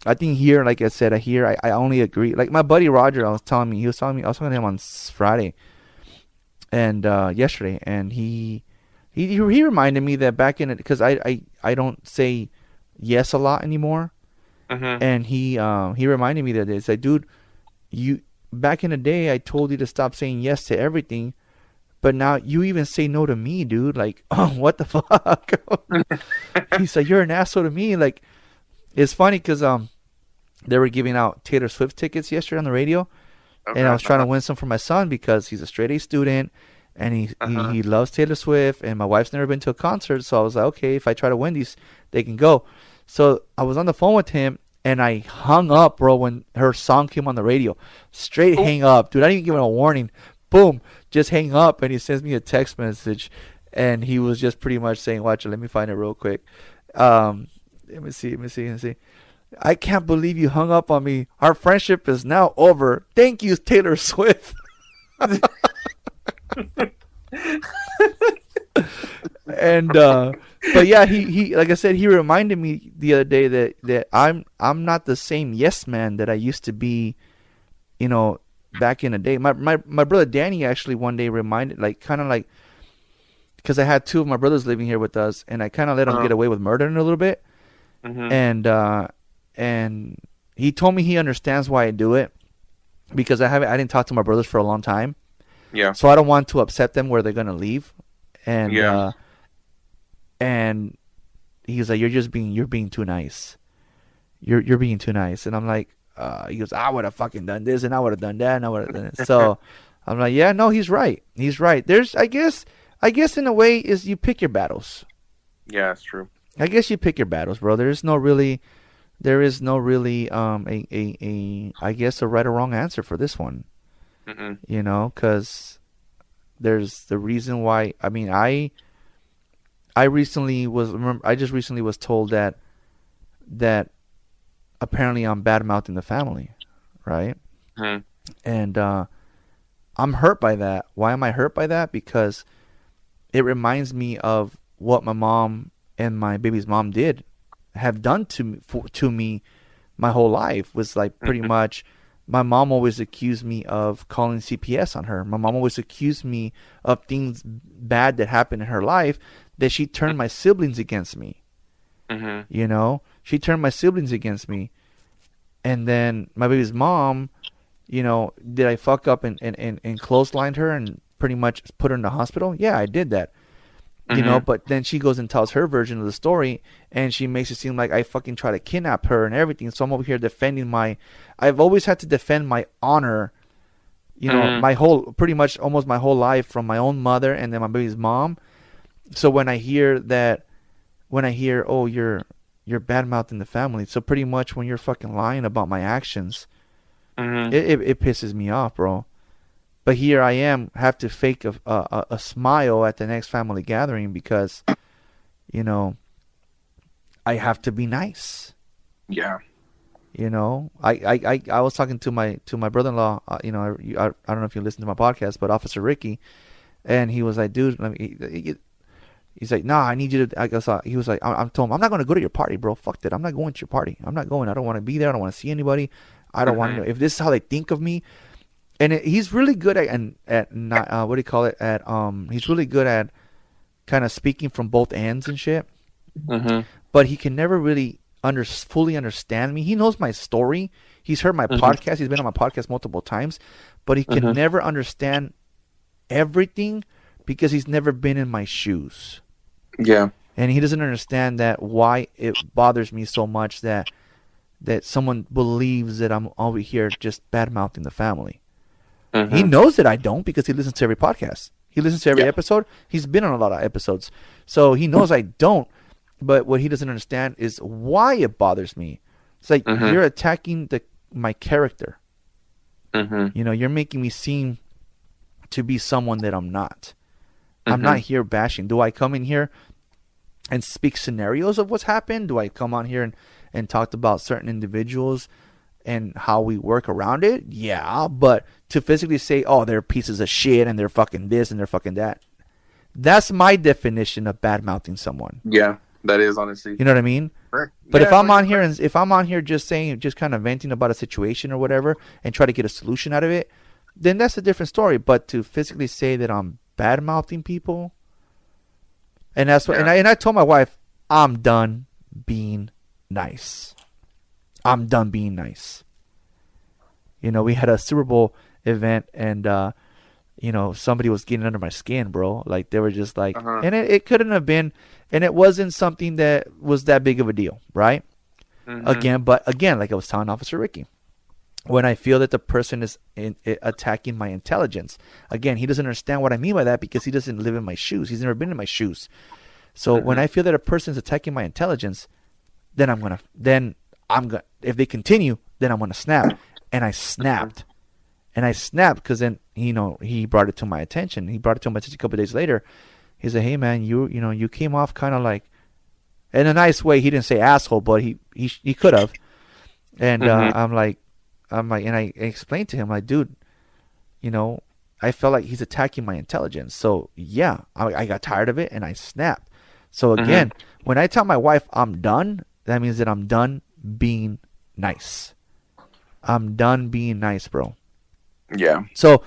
I think here, like I said, I only agree. My buddy Roger, I was telling him on Friday and yesterday, and he reminded me that back in it, because I don't say yes a lot anymore, and he reminded me that it's dude, you back in the day I told you to stop saying yes to everything, but now you even say no to me, dude. Like, oh, what the fuck? He's like, you're an asshole to me. Like, it's funny because they were giving out Taylor Swift tickets yesterday on the radio, Okay. and I was trying to win some for my son because he's a straight A student, and he loves Taylor Swift, and my wife's never been to a concert, so I was like, okay, if I try to win these, they can go. So I was on the phone with him, and I hung up, bro, when her song came on the radio. Straight hang up, dude. I didn't even give him a warning. Boom, just hang up, and he sends me a text message, and he was just pretty much saying, watch it, let me find it real quick. Let me see. I can't believe you hung up on me. Our friendship is now over. Thank you, Taylor Swift. And but yeah, he like I said, he reminded me the other day that I'm not the same yes man that I used to be, you know, back in the day. My brother Danny actually one day reminded, like, kind of like, because I had two of my brothers living here with us, and I kind of let them get away with murdering a little bit. And he told me he understands why I do it, because I didn't talk to my brothers for a long time. Yeah. So I don't want to upset them where they're gonna leave. And and he's like, you're being too nice. You're being too nice. And I'm like, he goes, I would have fucking done this, and I would have done that, and I would have done it. So I'm like, yeah, no, he's right. He's right. There's, I guess in a way is you pick your battles. Yeah, it's true. I guess you pick your battles, bro. There is no really I guess a right or wrong answer for this one. You know, because there's the reason why. I mean, I just recently was told that apparently I'm bad mouthing the family, right? And I'm hurt by that. Why am I hurt by that? Because it reminds me of what my mom and my baby's mom have done to me my whole life. Was like pretty much, my mom always accused me of calling CPS on her. My mom always accused me of things bad that happened in her life, that she turned my siblings against me. You know, she turned my siblings against me. And then my baby's mom, you know, did I fuck up and clotheslined her and pretty much put her in the hospital? Yeah, I did that. You know, but then she goes and tells her version of the story, and she makes it seem like I fucking try to kidnap her and everything. So I'm over here defending I've always had to defend my honor, you know, pretty much almost my whole life, from my own mother and then my baby's mom. So when I hear, oh, you're bad mouthing the family. So pretty much when you're fucking lying about my actions, it pisses me off, bro. But here I am, have to fake a smile at the next family gathering because, you know, I have to be nice. Yeah. You know, I was talking to my brother-in-law. You know, I don't know if you listen to my podcast, but Officer Ricky, and he was like, dude, he's like, nah, I need you to. I guess he was like, I'm told him, I'm not going to go to your party, bro. Fuck that. I'm not going to your party. I'm not going. I don't want to be there. I don't want to see anybody. I don't want to know if this is how they think of me. And he's really good at not what do you call it? He's really good at kind of speaking from both ends and shit. But he can never really fully understand me. He knows my story. He's heard my podcast. He's been on my podcast multiple times, but he can never understand everything because he's never been in my shoes. Yeah. And he doesn't understand that why it bothers me so much that someone believes that I'm over here just bad mouthing the family. He knows that I don't because he listens to every podcast. He listens to every episode. He's been on a lot of episodes. So he knows I don't. But what he doesn't understand is why it bothers me. It's like you're attacking my character. You know, you're making me seem to be someone that I'm not. I'm not here bashing. Do I come in here and speak scenarios of what's happened? Do I come on here and talk about certain individuals and how we work around it? Yeah, but to physically say, oh, they're pieces of shit and they're fucking this and they're fucking that, that's my definition of bad mouthing someone. Yeah, that is honestly. You know what I mean? Right. But if I'm on here just kind of venting about a situation or whatever and try to get a solution out of it, then that's a different story. But to physically say that I'm bad mouthing people, and that's what, and I told my wife, I'm done being nice. I'm done being nice. You know, we had a Super Bowl event, and somebody was getting under my skin, bro. Like they were just like, Uh-huh. and it couldn't have been, and it wasn't something that was that big of a deal, right? Mm-hmm. But again, like I was telling Officer Ricky, when I feel that the person is attacking my intelligence, again, he doesn't understand what I mean by that because he doesn't live in my shoes. He's never been in my shoes. So when Mm-hmm. I feel that a person is attacking my intelligence, then if they continue, then I'm gonna snap. And I snapped. And I snapped because then, he brought it to my attention. He brought it to my attention a couple of days later. He said, "Hey man, you came off kind of like, in a nice way. He didn't say asshole, but he could have." And Mm-hmm. and I explained to him, like, dude, I felt like he's attacking my intelligence. So yeah, I got tired of it and I snapped. So again, when I tell my wife I'm done, that means that I'm done being nice. I'm done being nice, bro. Yeah. So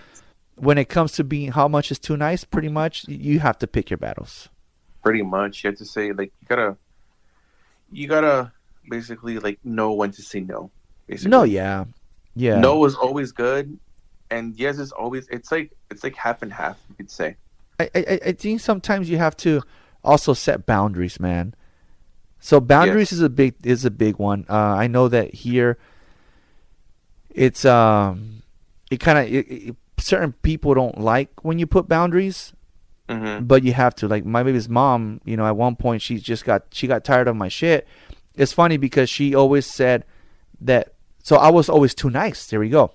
when it comes to being how much is too nice, pretty much you have to pick your battles. Pretty much. You have to say, like, you gotta basically, like, know when to say no. Basically. No, yeah. No is always good, and yes is always. It's like half and half. You could say. I think sometimes you have to also set boundaries, man. So boundaries is a big one. I know that here it's it kind of certain people don't like when you put boundaries, Mm-hmm. but you have to. Like my baby's mom, at one point she got tired of my shit. It's funny because she always said that. So I was always too nice. There we go.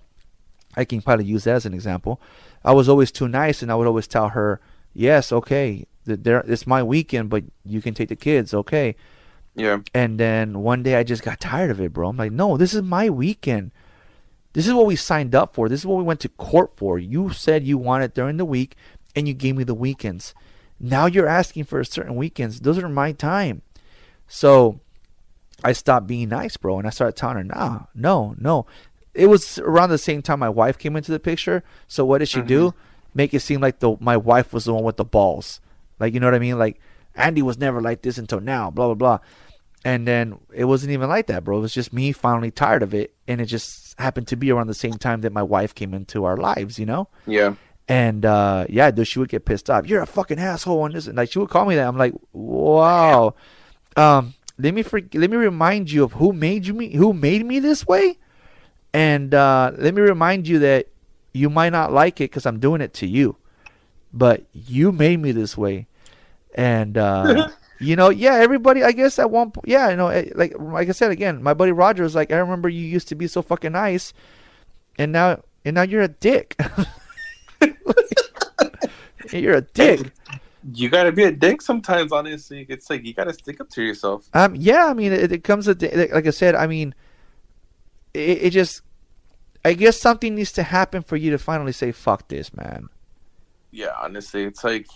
I can probably use that as an example. I was always too nice, and I would always tell her, "Yes, okay, it's my weekend, but you can take the kids, okay." Yeah. And then one day I just got tired of it, bro. I'm like, "No, this is my weekend. This is what we signed up for. This is what we went to court for. You said you want it during the week, and you gave me the weekends. Now you're asking for certain weekends. Those are my time." So I stopped being nice, bro, and I started telling her, "Nah, no." It was around the same time my wife came into the picture. So what did she do? Make it seem like my wife was the one with the balls. Like, you know what I mean? Like, Andy was never like this until now, blah, blah, blah. And then it wasn't even like that, bro. It was just me finally tired of it. And it just happened to be around the same time that my wife came into our lives, Yeah. And yeah, dude, she would get pissed off. "You're a fucking asshole," and this, and like she would call me that. I'm like, wow. Let me remind you of who made me this way, and let me remind you that you might not like it because I'm doing it to you, but you made me this way, and yeah, everybody, I guess at one point, yeah, like I said again, my buddy Roger was like, "I remember you used to be so fucking nice, and now you're a dick." You're a dick. You gotta be a dick sometimes. Honestly, it's like you gotta stick up to yourself. Yeah, I mean, it comes like I said. I mean, it just, I guess something needs to happen for you to finally say, "Fuck this, man." Yeah, honestly, it's like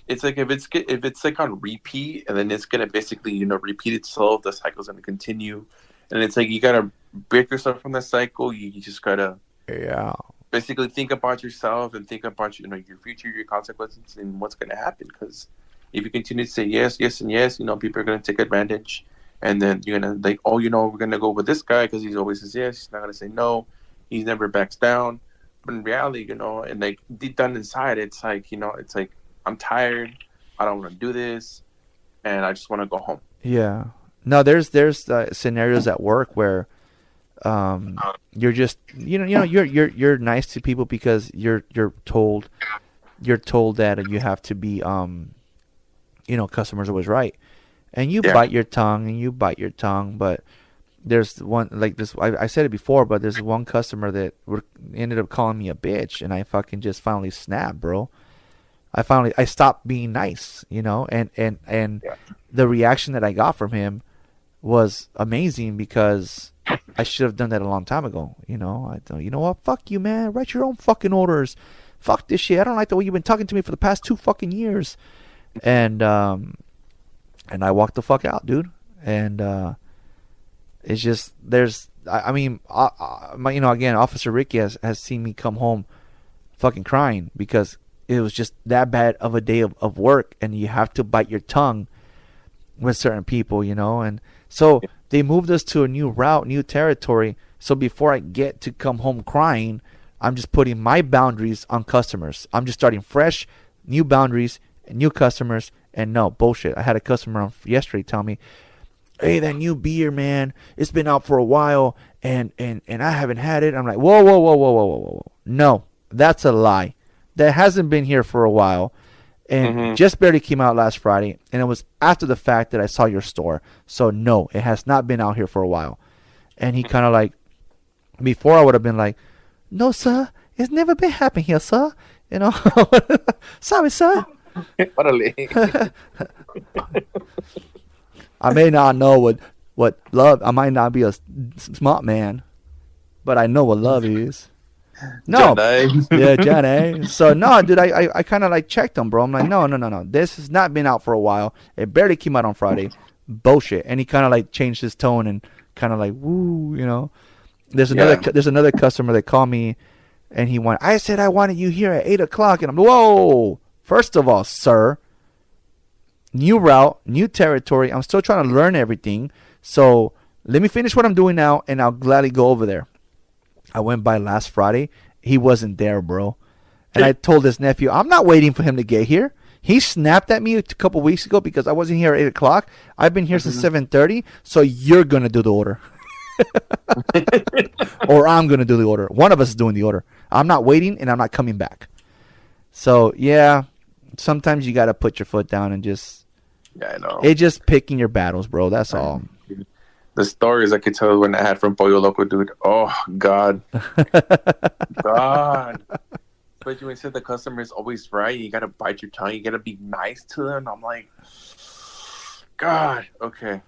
if it's like on repeat, and then it's gonna basically repeat itself. The cycle's gonna continue, and it's like you gotta break yourself from that cycle. You just gotta Yeah. basically think about yourself and think about your future, your consequences, and what's gonna happen. Because if you continue to say yes, yes, and yes, people are gonna take advantage, and then you're gonna like, oh, we're gonna go with this guy because he always says yes. He's not gonna say no. He never backs down. But in reality, and like deep down inside, it's like it's like I'm tired. I don't want to do this, and I just want to go home. Yeah. No, there's scenarios at work where you're just you're nice to people because you're told that you have to be customers always right, and you Yeah. bite your tongue, but there's one like this. I said it before, but there's one customer that ended up calling me a bitch, and I fucking just finally snapped, bro. I stopped being nice, and Yeah. the reaction that I got from him was amazing because I should have done that a long time ago. I thought, you know what? Fuck you, man. Write your own fucking orders. Fuck this shit. I don't like the way you've been talking to me for the past 2 fucking years. And I walked the fuck out, dude. And it's just again, Officer Ricky has seen me come home fucking crying because it was just that bad of a day of work, and you have to bite your tongue with certain people, and so they moved us to a new route, new territory. So before I get to come home crying, I'm just putting my boundaries on customers. I'm just starting fresh, new boundaries, and new customers. And no, bullshit. I had a customer on yesterday tell me, hey, that new beer, man, it's been out for a while, and I haven't had it. I'm like, whoa, whoa, whoa, whoa, whoa, whoa, whoa. No, that's a lie. That hasn't been here for a while, and just barely came out last Friday, and it was after the fact that I saw your store. So no, it has not been out here for a while. And he kind of like, before I would have been like, no, sir, it's never been happening here, sir. You know, sorry, sir. I may not know what love. I might not be a smart man, but I know what love is. No, yeah, Johnny. So no, dude, I kind of like checked him, bro. I'm like, no. This has not been out for a while. It barely came out on Friday. Bullshit. And he kind of like changed his tone and kind of like, woo, you know. There's another customer that called me, and I said I wanted you here at 8:00, and I'm whoa. First of all, sir, new route, new territory. I'm still trying to learn everything. So let me finish what I'm doing now, and I'll gladly go over there. I went by last Friday. He wasn't there, bro. And I told his nephew, I'm not waiting for him to get here. He snapped at me a couple weeks ago because I wasn't here at 8:00. I've been here since 7:30, so you're going to do the order. Or I'm going to do the order. One of us is doing the order. I'm not waiting, and I'm not coming back. So, yeah, sometimes you got to put your foot down and just... Yeah, I know. It's just picking your battles, bro. That's all. The stories I could tell when I had from Pollo Loco, dude. Oh, God. God. Especially when you said the customer is always right. You got to bite your tongue. You got to be nice to them. I'm like, God. Okay.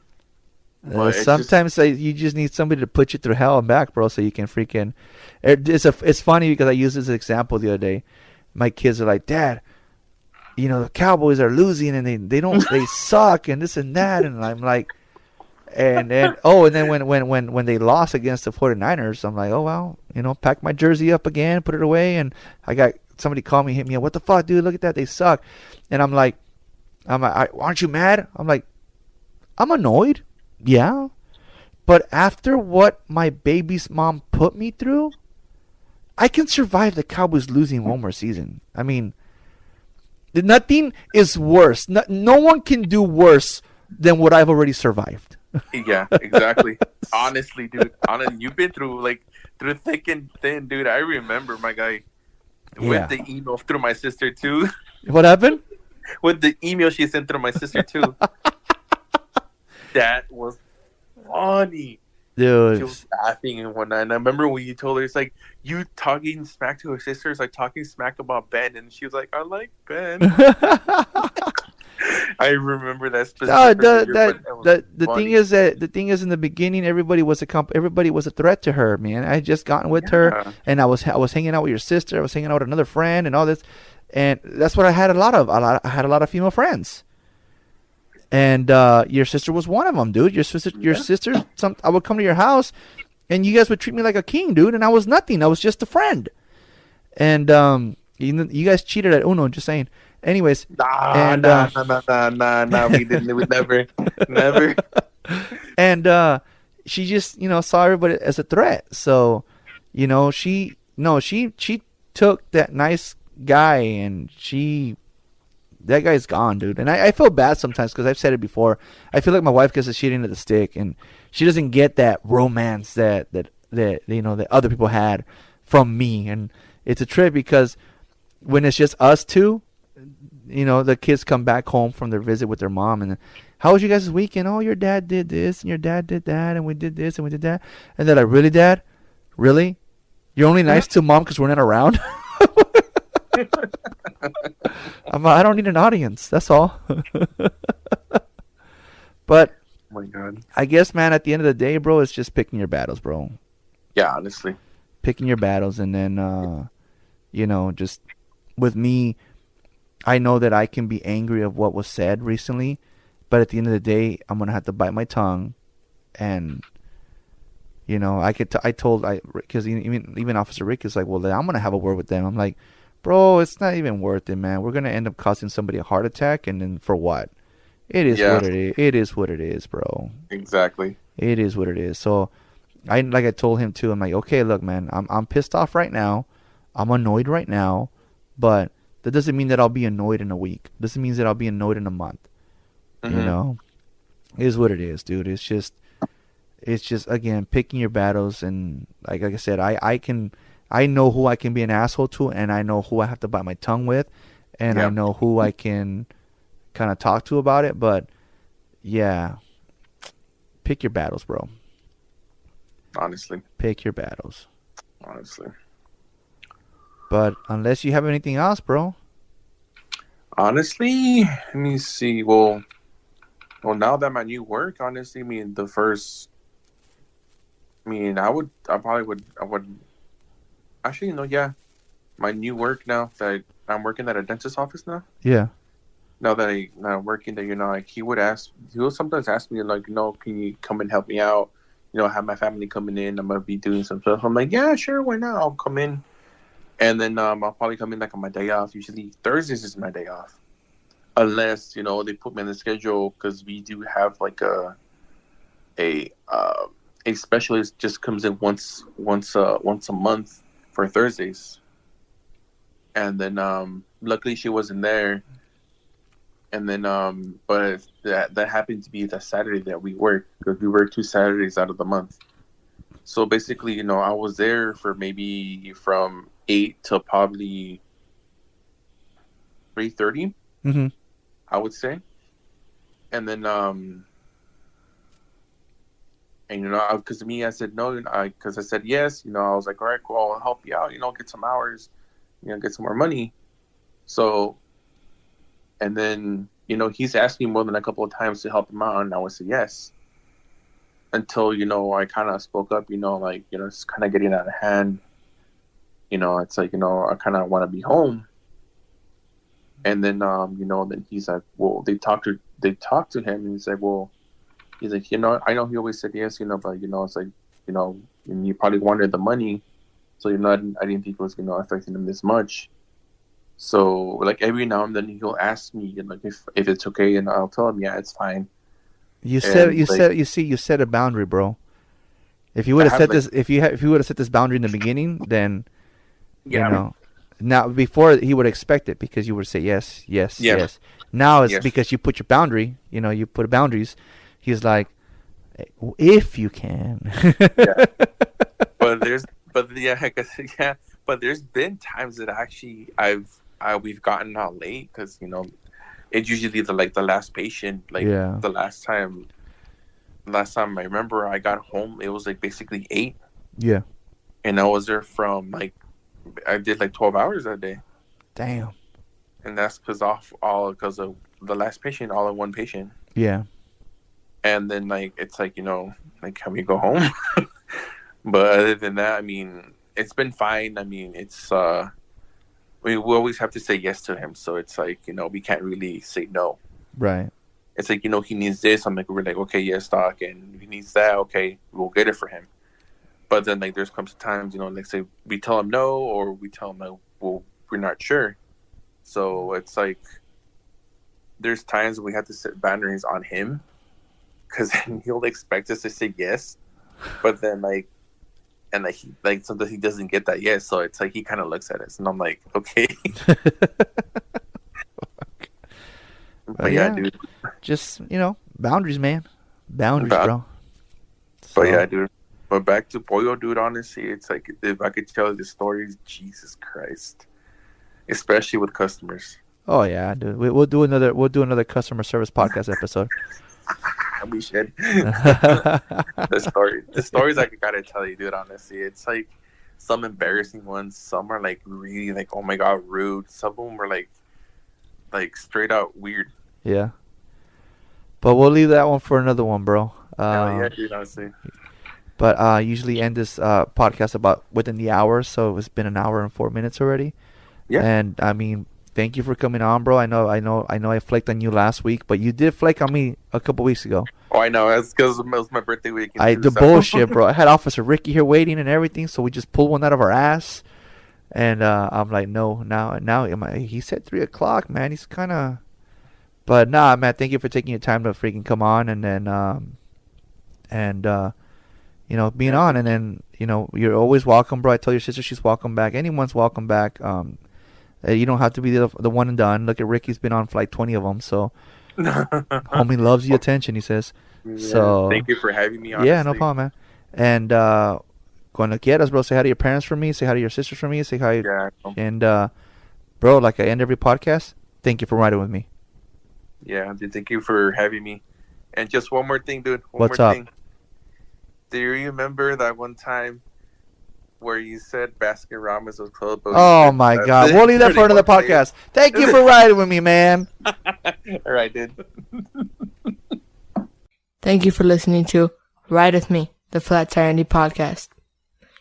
Sometimes you just need somebody to put you through hell and back, bro, so you can freaking... It's funny because I used this example the other day. My kids are like, Dad, you know, the Cowboys are losing and they suck and this and that. And I'm like... And then when they lost against the 49ers, I'm like, oh, well, you know, pack my jersey up again, put it away. And I got somebody called me, hit me up. What the fuck, dude? Look at that. They suck. And I'm like, aren't you mad? I'm like, I'm annoyed. Yeah. But after what my baby's mom put me through, I can survive the Cowboys losing one more season. I mean, nothing is worse. No one can do worse than what I've already survived. Yeah, exactly. Honestly, dude. You've been through thick and thin, dude. I remember, my guy, with the email through my sister too. What happened? With the email she sent through my sister too. That was funny. Dude. She was laughing and whatnot. And I remember when you told her, it's like, you talking smack to her sister is like talking smack about Ben. And she was like, I like Ben. I remember that specifically. The thing is in the beginning everybody was a threat to her, man. I had just gotten with her, and I was hanging out with your sister. I was hanging out with another friend and all this, and that's what I had I had a lot of female friends. And your sister was one of them, dude. Your sister. I would come to your house, and you guys would treat me like a king, dude. And I was nothing. I was just a friend. And you guys cheated at Uno. Just saying. Anyways. Nah. We didn't. We never. And she just, saw everybody as a threat. So, she took that nice guy, and that guy's gone, dude. And I feel bad sometimes because I've said it before. I feel like my wife gets the shit into the stick, and she doesn't get that romance that other people had from me. And it's a trip because when it's just us two, the kids come back home from their visit with their mom, and how was you guys' weekend? Oh, your dad did this, and your dad did that, and we did this, and we did that. And they're like, really, Dad? Really? You're only nice to Mom because we're not around? I don't need an audience. That's all. But oh my God. I guess, man, at the end of the day, bro, it's just picking your battles, bro. Yeah, honestly. Picking your battles, and then, just with me, I know that I can be angry of what was said recently, but at the end of the day, I'm gonna have to bite my tongue, and because even Officer Rick is like, well, I'm gonna have a word with them. I'm like, bro, it's not even worth it, man. We're gonna end up causing somebody a heart attack, and then for what? It is what it is. It is what it is, bro. Exactly. It is what it is. So, I told him too. I'm like, okay, look, man, I'm pissed off right now, I'm annoyed right now, but that doesn't mean that I'll be annoyed in a week. Doesn't mean that I'll be annoyed in a month. You know, it is what it is, dude. It's just again picking your battles, and like I said, I know who I can be an asshole to, and I know who I have to bite my tongue with, and I know who I can kind of talk to about it. But yeah, pick your battles, bro. Honestly, pick your battles. Honestly. But unless you have anything else, bro. Honestly, let me see. Well, now that my new work, honestly, I mean, I would, actually, yeah. My new work now that I'm working at a dentist office now. Yeah. Now that I'm working there, like he would sometimes ask me, like, can you come and help me out? I have my family coming in. I'm going to be doing some stuff. I'm like, yeah, sure. Why not? I'll come in. And then I'll probably come in like on my day off. Usually Thursdays is my day off. Unless, they put me on the schedule, because we do have like a specialist just comes in once a month for Thursdays. And then luckily she wasn't there. And then but that happened to be the Saturday that we work, because we work 2 Saturdays out of the month. So basically, I was there for maybe from 8 to probably 3:30. Mm-hmm. I would say. And then because me, I said no, because I said yes. I was like, all right, cool, I'll help you out. Get some hours, get some more money. So, and then he's asked me more than a couple of times to help him out, and I would say yes. Until I kind of spoke up, it's kind of getting out of hand. It's like I kind of want to be home. And then then he's like, well, they talked to him, and he's like, well, he's like, I know he always said yes, but it's like, and you probably wanted the money, so I didn't think it was affecting him this much. So like every now and then he'll ask me, like, if it's okay, and I'll tell him, yeah, it's fine. You set a boundary, bro. If you would have set this, if you would have set this boundary in the beginning, then now before he would expect it, because you would say yes. Now it's because you put your boundary. You put boundaries. He's like, if you can. Yeah. But there's been times that actually we've gotten out late, because it's usually the last patient. The last time I remember I got home, it was like basically 8. Yeah. And I was there from I did 12 hours that day. Damn. And that's because of the last patient, all in one patient. Yeah. And then it's can we go home? But other than that, I mean, it's been fine. I mean, it's we always have to say yes to him, so it's we can't really say no. Right. It's he needs this. We're like, okay, yes, doc, and if he needs that, okay, we'll get it for him. But then there's comes times, say we tell him no, or we tell him well, we're not sure. So it's there's times we have to set boundaries on him, because then he'll expect us to say yes, but then sometimes he doesn't get that yes, so it's he kind of looks at us, and I'm like, okay. But yeah, dude, just boundaries, man, boundaries, bro. But yeah, dude. But back to Pollo, dude, honestly, it's if I could tell you the stories, Jesus Christ. Especially with customers. Oh yeah, dude. We'll do another customer service podcast episode. We should. The stories I gotta tell you, dude, honestly. It's some embarrassing ones. Some are really oh my god, rude. Some of them are straight out weird. Yeah. But we'll leave that one for another one, bro. Yeah, dude, honestly. But I usually end this podcast about within the hour, so it's been an hour and 4 minutes already. Yeah. And I mean, thank you for coming on, bro. I know I flaked on you last week, but you did flake on me a couple weeks ago. Oh, I know. That's because it was my birthday week. The bullshit, bro. I had Officer Ricky here waiting and everything, so we just pulled one out of our ass. And I'm like, no, now he said 3 o'clock, man. He's kind of... But nah, man, thank you for taking your time to freaking come on. And then, being on. And then, you're always welcome, bro. I tell your sister she's welcome back. Anyone's welcome back. You don't have to be the one and done. Look at Ricky's been on for like 20 of them. So, homie loves the attention, he says. Yeah, So, thank you for having me. Honestly. yeah, no problem, man. And cuando quieras, bro, say hi to your parents for me. Say hi to your sisters for me. Say hi. Yeah. And, bro, like I end every podcast, thank you for riding with me. Yeah, dude, thank you for having me. And just one more thing, dude. What's up? Do you remember that one time where you said Baskin Robbins was closed? Oh, my God. We'll leave that for another podcast. Thank you for riding with me, man. All right, dude. Thank you for listening to Ride With Me, the Flat Tire Indie Podcast.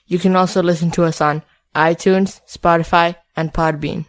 You can also listen to us on iTunes, Spotify, and Podbean.